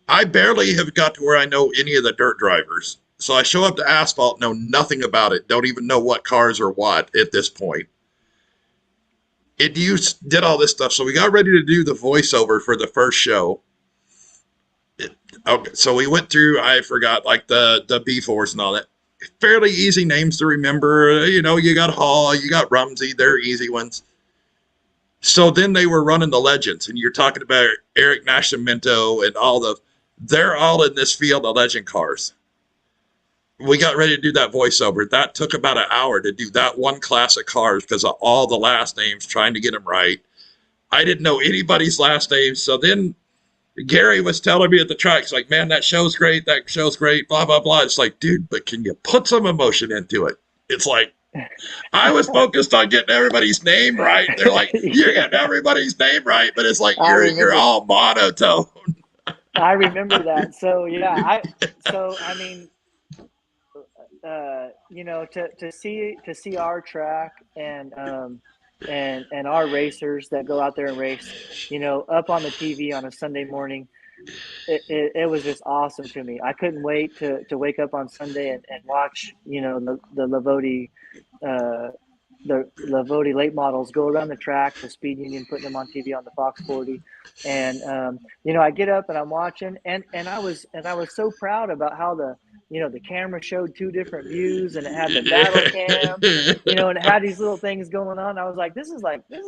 I barely have got to where I know any of the dirt drivers. So I show up to asphalt, know nothing about it, don't even know what cars are what at this point. You did all this stuff. So we got ready to do the voiceover for the first show. Okay, so we went through, I forgot, like the B4s and all that. Fairly easy names to remember. You got Hall, you got Rumsey, they're easy ones. So then they were running the legends, and you're talking about Eric Nascimento and they're all in this field of legend cars. We got ready to do that voiceover. That took about an hour to do that one class of cars because of all the last names, trying to get them right. I didn't know anybody's last names. So then Gary was telling me at the track, he's like, man, that show's great, blah, blah, blah. It's like, dude, but can you put some emotion into it? It's like, I was focused on getting everybody's name right. They're like, you're getting everybody's name right, but it's like, you're all monotone. I remember that. So, yeah, to see our track and our racers that go out there and race, up on the TV on a Sunday morning, it was just awesome to me. I couldn't wait to wake up on Sunday and watch, the Lovotti, the Lovotti late models go around the track, the Speed Union putting them on TV on the Fox 40. And, I get up and I'm watching and I was so proud about how the camera showed two different views and it had the battle cam, and it had these little things going on. I was like, this is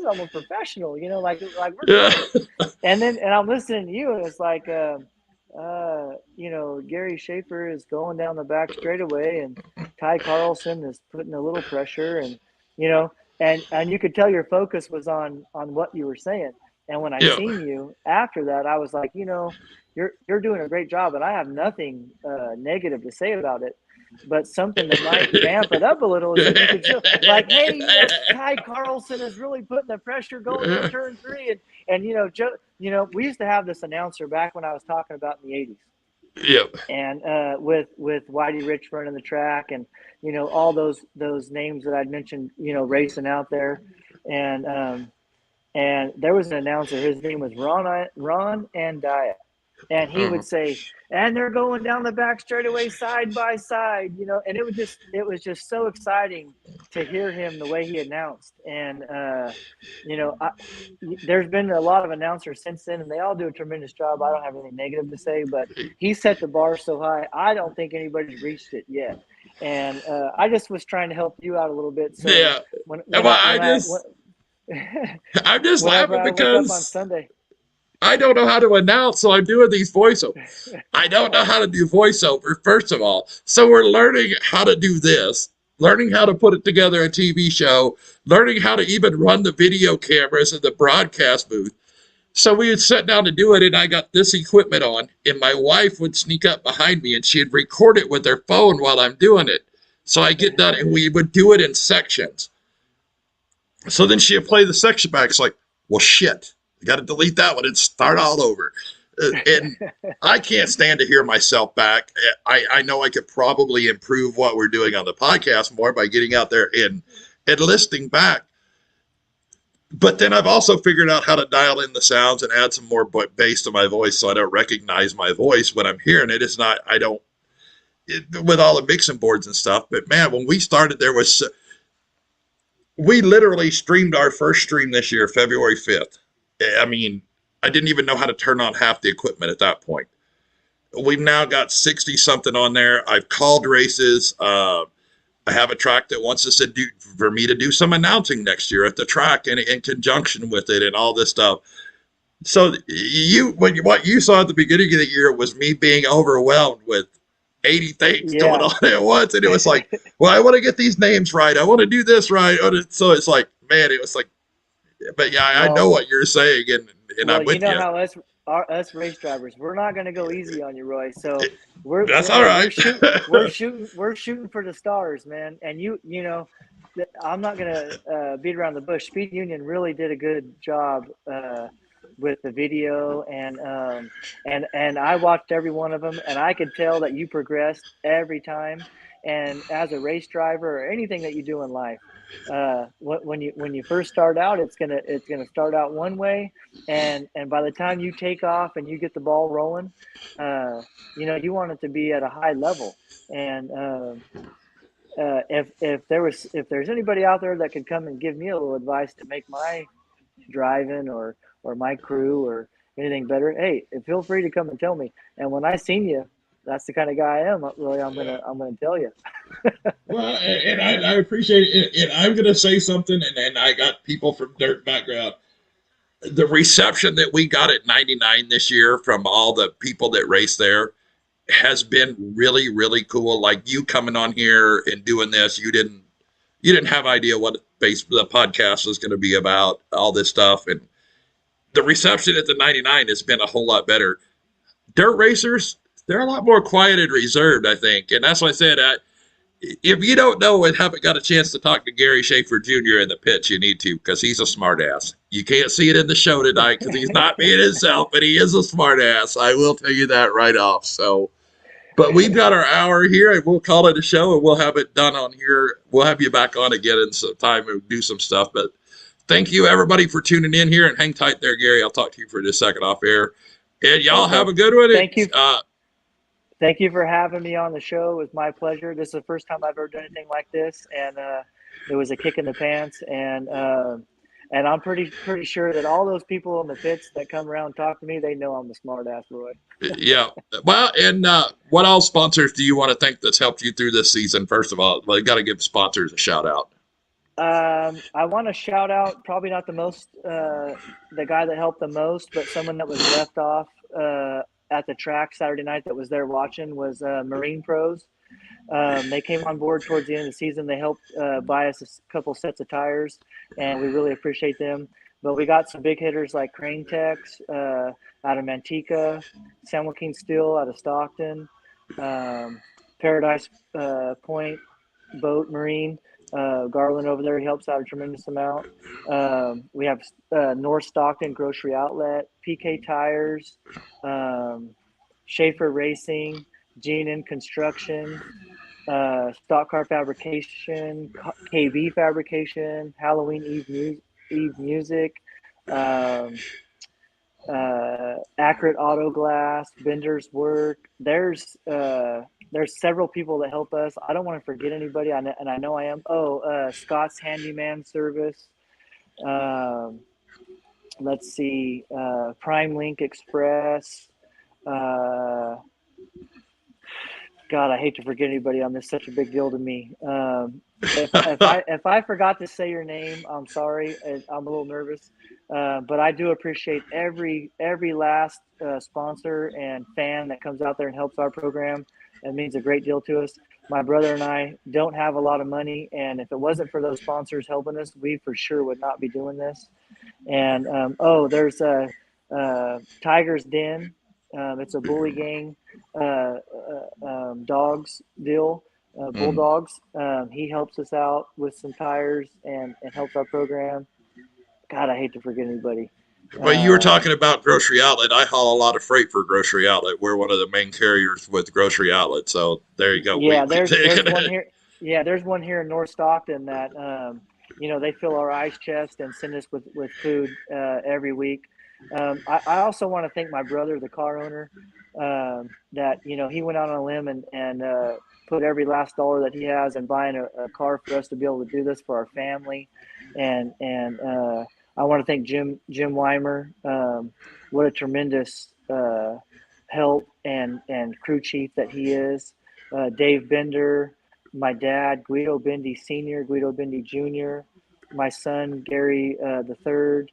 almost professional, like we're good. And I'm listening to you and it's like, Gary Shafer is going down the back straightaway and Ty Carlson is putting a little pressure and you could tell your focus was on what you were saying. And when I seen you after that, I was like, you're doing a great job, and I have nothing negative to say about it. But something that might ramp it up a little is if you could show, like, hey, Ty Carlson is really putting the pressure going in turn 3, and we used to have this announcer back when I was talking about in the 80s. Yep. And with Whitey Rich running the track, and all those names that I'd mentioned, racing out there, and there was an announcer. His name was Ron Andiah. And he would say, and they're going down the back straightaway side by side, and it was just so exciting to hear him the way he announced. And, there's been a lot of announcers since then, and they all do a tremendous job. I don't have anything negative to say, but he set the bar so high. I don't think anybody's reached it yet. And I just was trying to help you out a little bit. So yeah. I'm just laughing because on Sunday, I don't know how to announce, so I'm doing these voiceovers. I don't know how to do voiceover, first of all. So we're learning how to do this, learning how to put it together a TV show, learning how to even run the video cameras in the broadcast booth. So we would sit down to do it, and I got this equipment on, and my wife would sneak up behind me, and she'd record it with her phone while I'm doing it. So I get done, and we would do it in sections. So then she'd play the section back. It's like, well, shit. I got to delete that one and start all over. And I can't stand to hear myself back. I know I could probably improve what we're doing on the podcast more by getting out there and listening back. But then I've also figured out how to dial in the sounds and add some more bass to my voice so I don't recognize my voice when I'm hearing it. It's not, I don't, with all the mixing boards and stuff. But man, when we started, we literally streamed our first stream this year, February 5th. I mean, I didn't even know how to turn on half the equipment at that point. We've now got 60 something on there. I've called races. I have a track that wants us to do for me to do some announcing next year at the track and in conjunction with it and all this stuff. So what you saw at the beginning of the year was me being overwhelmed with 80 things going on at once. And it was like, well, I want to get these names right. I want to do this right. So it's like, man, it was like, but yeah, I know what you're saying. And I'm with you. You know how us race drivers, we're not going to go easy on you, Roy. So that's all right. We're shooting for the stars, man. And you know, I'm not going to beat around the bush. Speed Union really did a good job with the video, and I watched every one of them, and I could tell that you progressed every time. And as a race driver or anything that you do in life, when you first start out, it's gonna start out one way, and by the time you take off and you get the ball rolling, you know, you want it to be at a high level. And if there's anybody out there that could come and give me a little advice to make my driving or my crew or anything better, hey, feel free to come and tell me. And when I seen you, that's the kind of guy I am. Really, I'm gonna tell you. Well, and I appreciate it. And I'm gonna say something, and I got people from dirt background. The reception that we got at 99 this year from all the people that race there has been really, really cool. Like you coming on here and doing this, you didn't have idea what the podcast was going to be about, all this stuff, and the reception at the 99 has been a whole lot better. Dirt racers, they're a lot more quiet and reserved, I think, and that's why I said, if you don't know and haven't got a chance to talk to Gary Shafer Jr. in the pits, you need to, because he's a smart ass. You can't see it in the show tonight because he's not being himself, but he is a smart ass. I will tell you that right off. So, but we've got our hour here, and we'll call it a show, and we'll have it done on here. We'll have you back on again in some time and do some stuff. But thank you, everybody, for tuning in here, and hang tight there, Gary. I'll talk to you for just a second off air. And y'all have a good one. Thank you. Thank you for having me on the show. It was my pleasure. This is the first time I've ever done anything like this, and it was a kick in the pants. And I'm pretty sure that all those people in the pits that come around and talk to me, they know I'm a smart ass, Roy. Yeah. Well, and what all sponsors do you want to thank that's helped you through this season? First of all, you got to give sponsors a shout out. I want to shout out, probably not the most, the guy that helped the most, but someone that was left off at the track Saturday night that was there watching was Marine Pros. They came on board towards the end of the season. They helped buy us a couple sets of tires, and we really appreciate them. But we got some big hitters like Crane Techs out of Manteca, San Joaquin Steel out of Stockton, Paradise Point Boat Marine. Garland over there, he helps out a tremendous amount. We have North Stockton Grocery Outlet, PK Tires, Shafer Racing, G&N Construction, Stock Car Fabrication, KV Fabrication, Halloween Eve Music, Accurate Auto Glass, Bender's Work. There's several people that help us. I don't want to forget anybody, and I know I am. Scott's Handyman Service. Let's see, Prime Link Express. God, I hate to forget anybody on this. Such a big deal to me. If I forgot to say your name, I'm sorry. I'm a little nervous, but I do appreciate every last sponsor and fan that comes out there and helps our program. It means a great deal to us. My brother and I don't have a lot of money, and if it wasn't for those sponsors helping us, we for sure would not be doing this. And there's Tiger's Den. It's a bully gang dogs deal, bulldogs. He helps us out with some tires and helps our program. God, I hate to forget anybody. Well, you were talking about Grocery Outlet. I haul a lot of freight for Grocery Outlet. We're one of the main carriers with Grocery Outlet. So there you go. Yeah, there's one here. Yeah, there's one here in North Stockton that they fill our ice chest and send us with food every week. I also want to thank my brother, the car owner, that he went out on a limb and put every last dollar that he has in buying a car for us to be able to do this for our family, and I want to thank Jim Weimer. What a tremendous help and crew chief that he is. Dave Bender, my dad, Guido Bindi Sr., Guido Bindi Jr., my son, Gary the third.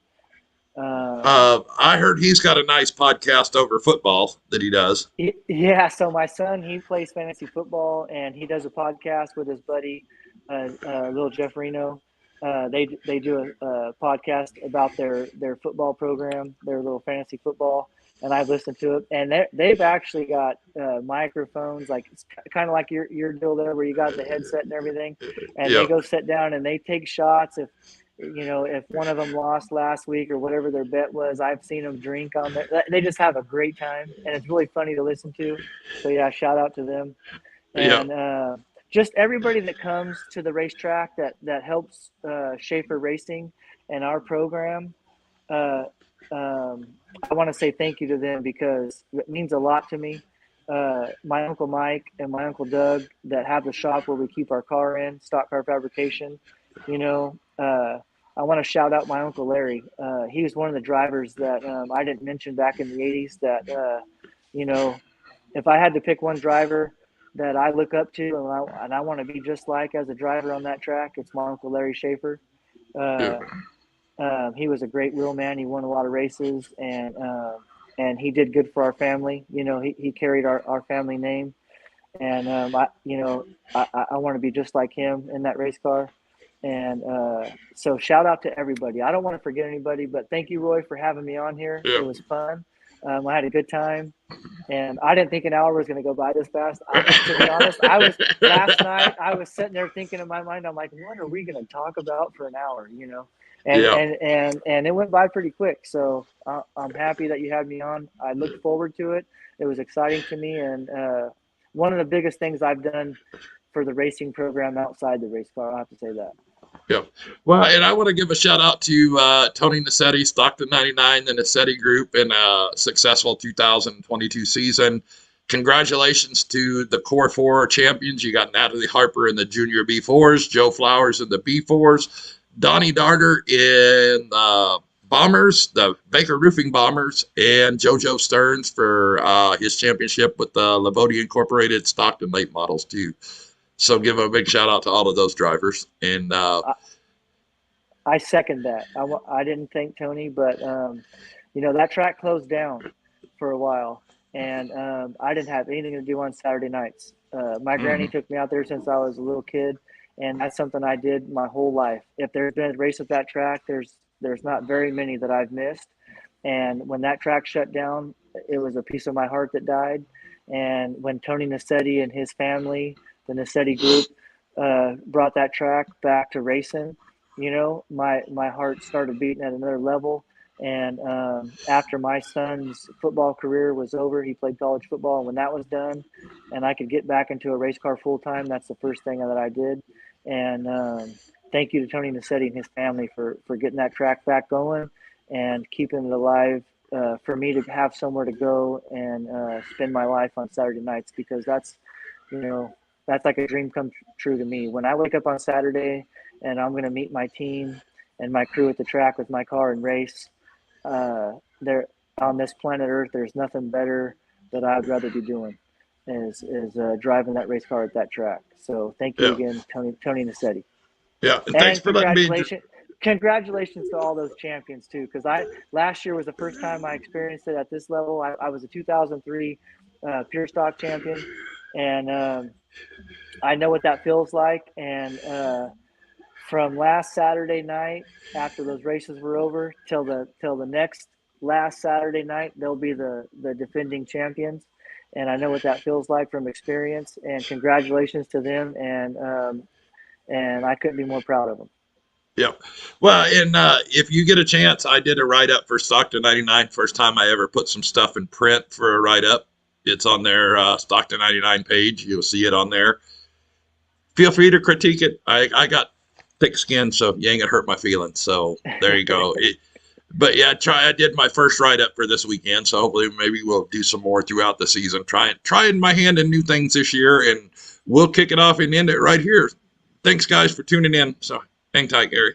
I heard he's got a nice podcast over football that he does. Yeah, so my son, he plays fantasy football, and he does a podcast with his buddy, little Jeff Reno. They do a podcast about their football program, their little fantasy football, and I've listened to it. And they've actually got microphones, like it's kind of like your deal there, where you got the headset and everything, and Yep. they go sit down and they take shots. If one of them lost last week or whatever their bet was, I've seen them drink on there. They just have a great time, and it's really funny to listen to. So yeah, shout out to them. And just everybody that comes to the racetrack that helps Shafer Racing and our program. I want to say thank you to them because it means a lot to me. My Uncle Mike and my Uncle Doug that have the shop where we keep our car in, Stock Car Fabrication, I want to shout out my Uncle Larry. He was one of the drivers that I didn't mention back in the 80s that, if I had to pick one driver that I look up to and I want to be just like as a driver on that track, it's my Uncle Larry Shafer. He was a great wheelman. He won a lot of races, and he did good for our family. He carried our family name, and I want to be just like him in that race car. And so shout out to everybody. I don't want to forget anybody, but thank you, Roy, for having me on here. Yeah. It was fun. I had a good time, and I didn't think an hour was going to go by this fast. To be honest, last night I was sitting there thinking in my mind, I'm like, what are we going to talk about for an hour? And it went by pretty quick. So I'm happy that you had me on. I looked forward to it. It was exciting to me, and one of the biggest things I've done for the racing program outside the race car. I have to say that. Yeah. Well, and I want to give a shout out to Tony Nassetti, Stockton 99, the Nassetti Group, and a successful 2022 season. Congratulations to the Core 4 champions. You got Natalie Harper in the Junior B4s, Joe Flowers in the B4s, Donnie Darter in the Bombers, the Baker Roofing Bombers, and JoJo Stearns for his championship with the Lovotti Incorporated Stockton late models too. So give a big shout out to all of those drivers. And I second that. I didn't thank Tony, but that track closed down for a while, and I didn't have anything to do on Saturday nights. My granny took me out there since I was a little kid, and that's something I did my whole life. If there's been a race at that track, there's not very many that I've missed. And when that track shut down, it was a piece of my heart that died. And when Tony Nassetti and his family, the Nassetti Group, brought that track back to racing, my heart started beating at another level. And after my son's football career was over, he played college football. And when that was done and I could get back into a race car full time, that's the first thing that I did. And thank you to Tony Nassetti and his family for getting that track back going and keeping it alive for me to have somewhere to go and spend my life on Saturday nights, because that's like a dream come true to me. When I wake up on Saturday and I'm going to meet my team and my crew at the track with my car and race, there on this planet Earth, there's nothing better that I'd rather be doing is driving that race car at that track. So thank you again, Tony Nassetti. Yeah, and thanks for letting me. Congratulations to all those champions too, because last year was the first time I experienced it at this level. I was a 2003 pure stock champion, and I know what that feels like. And from last Saturday night, after those races were over, till the next last Saturday night, they'll be the defending champions. And I know what that feels like from experience. And congratulations to them. And I couldn't be more proud of them. Yeah. Well, and if you get a chance, I did a write-up for Stockton 99. First time I ever put some stuff in print for a write-up. It's on their Stockton 99 page. You'll see it on there. Feel free to critique it. I got thick skin, so you ain't gonna hurt my feelings. So there you go. But yeah, I did my first write up for this weekend, so hopefully maybe we'll do some more throughout the season. Trying my hand in new things this year, and we'll kick it off and end it right here. Thanks, guys, for tuning in. So hang tight, Gary.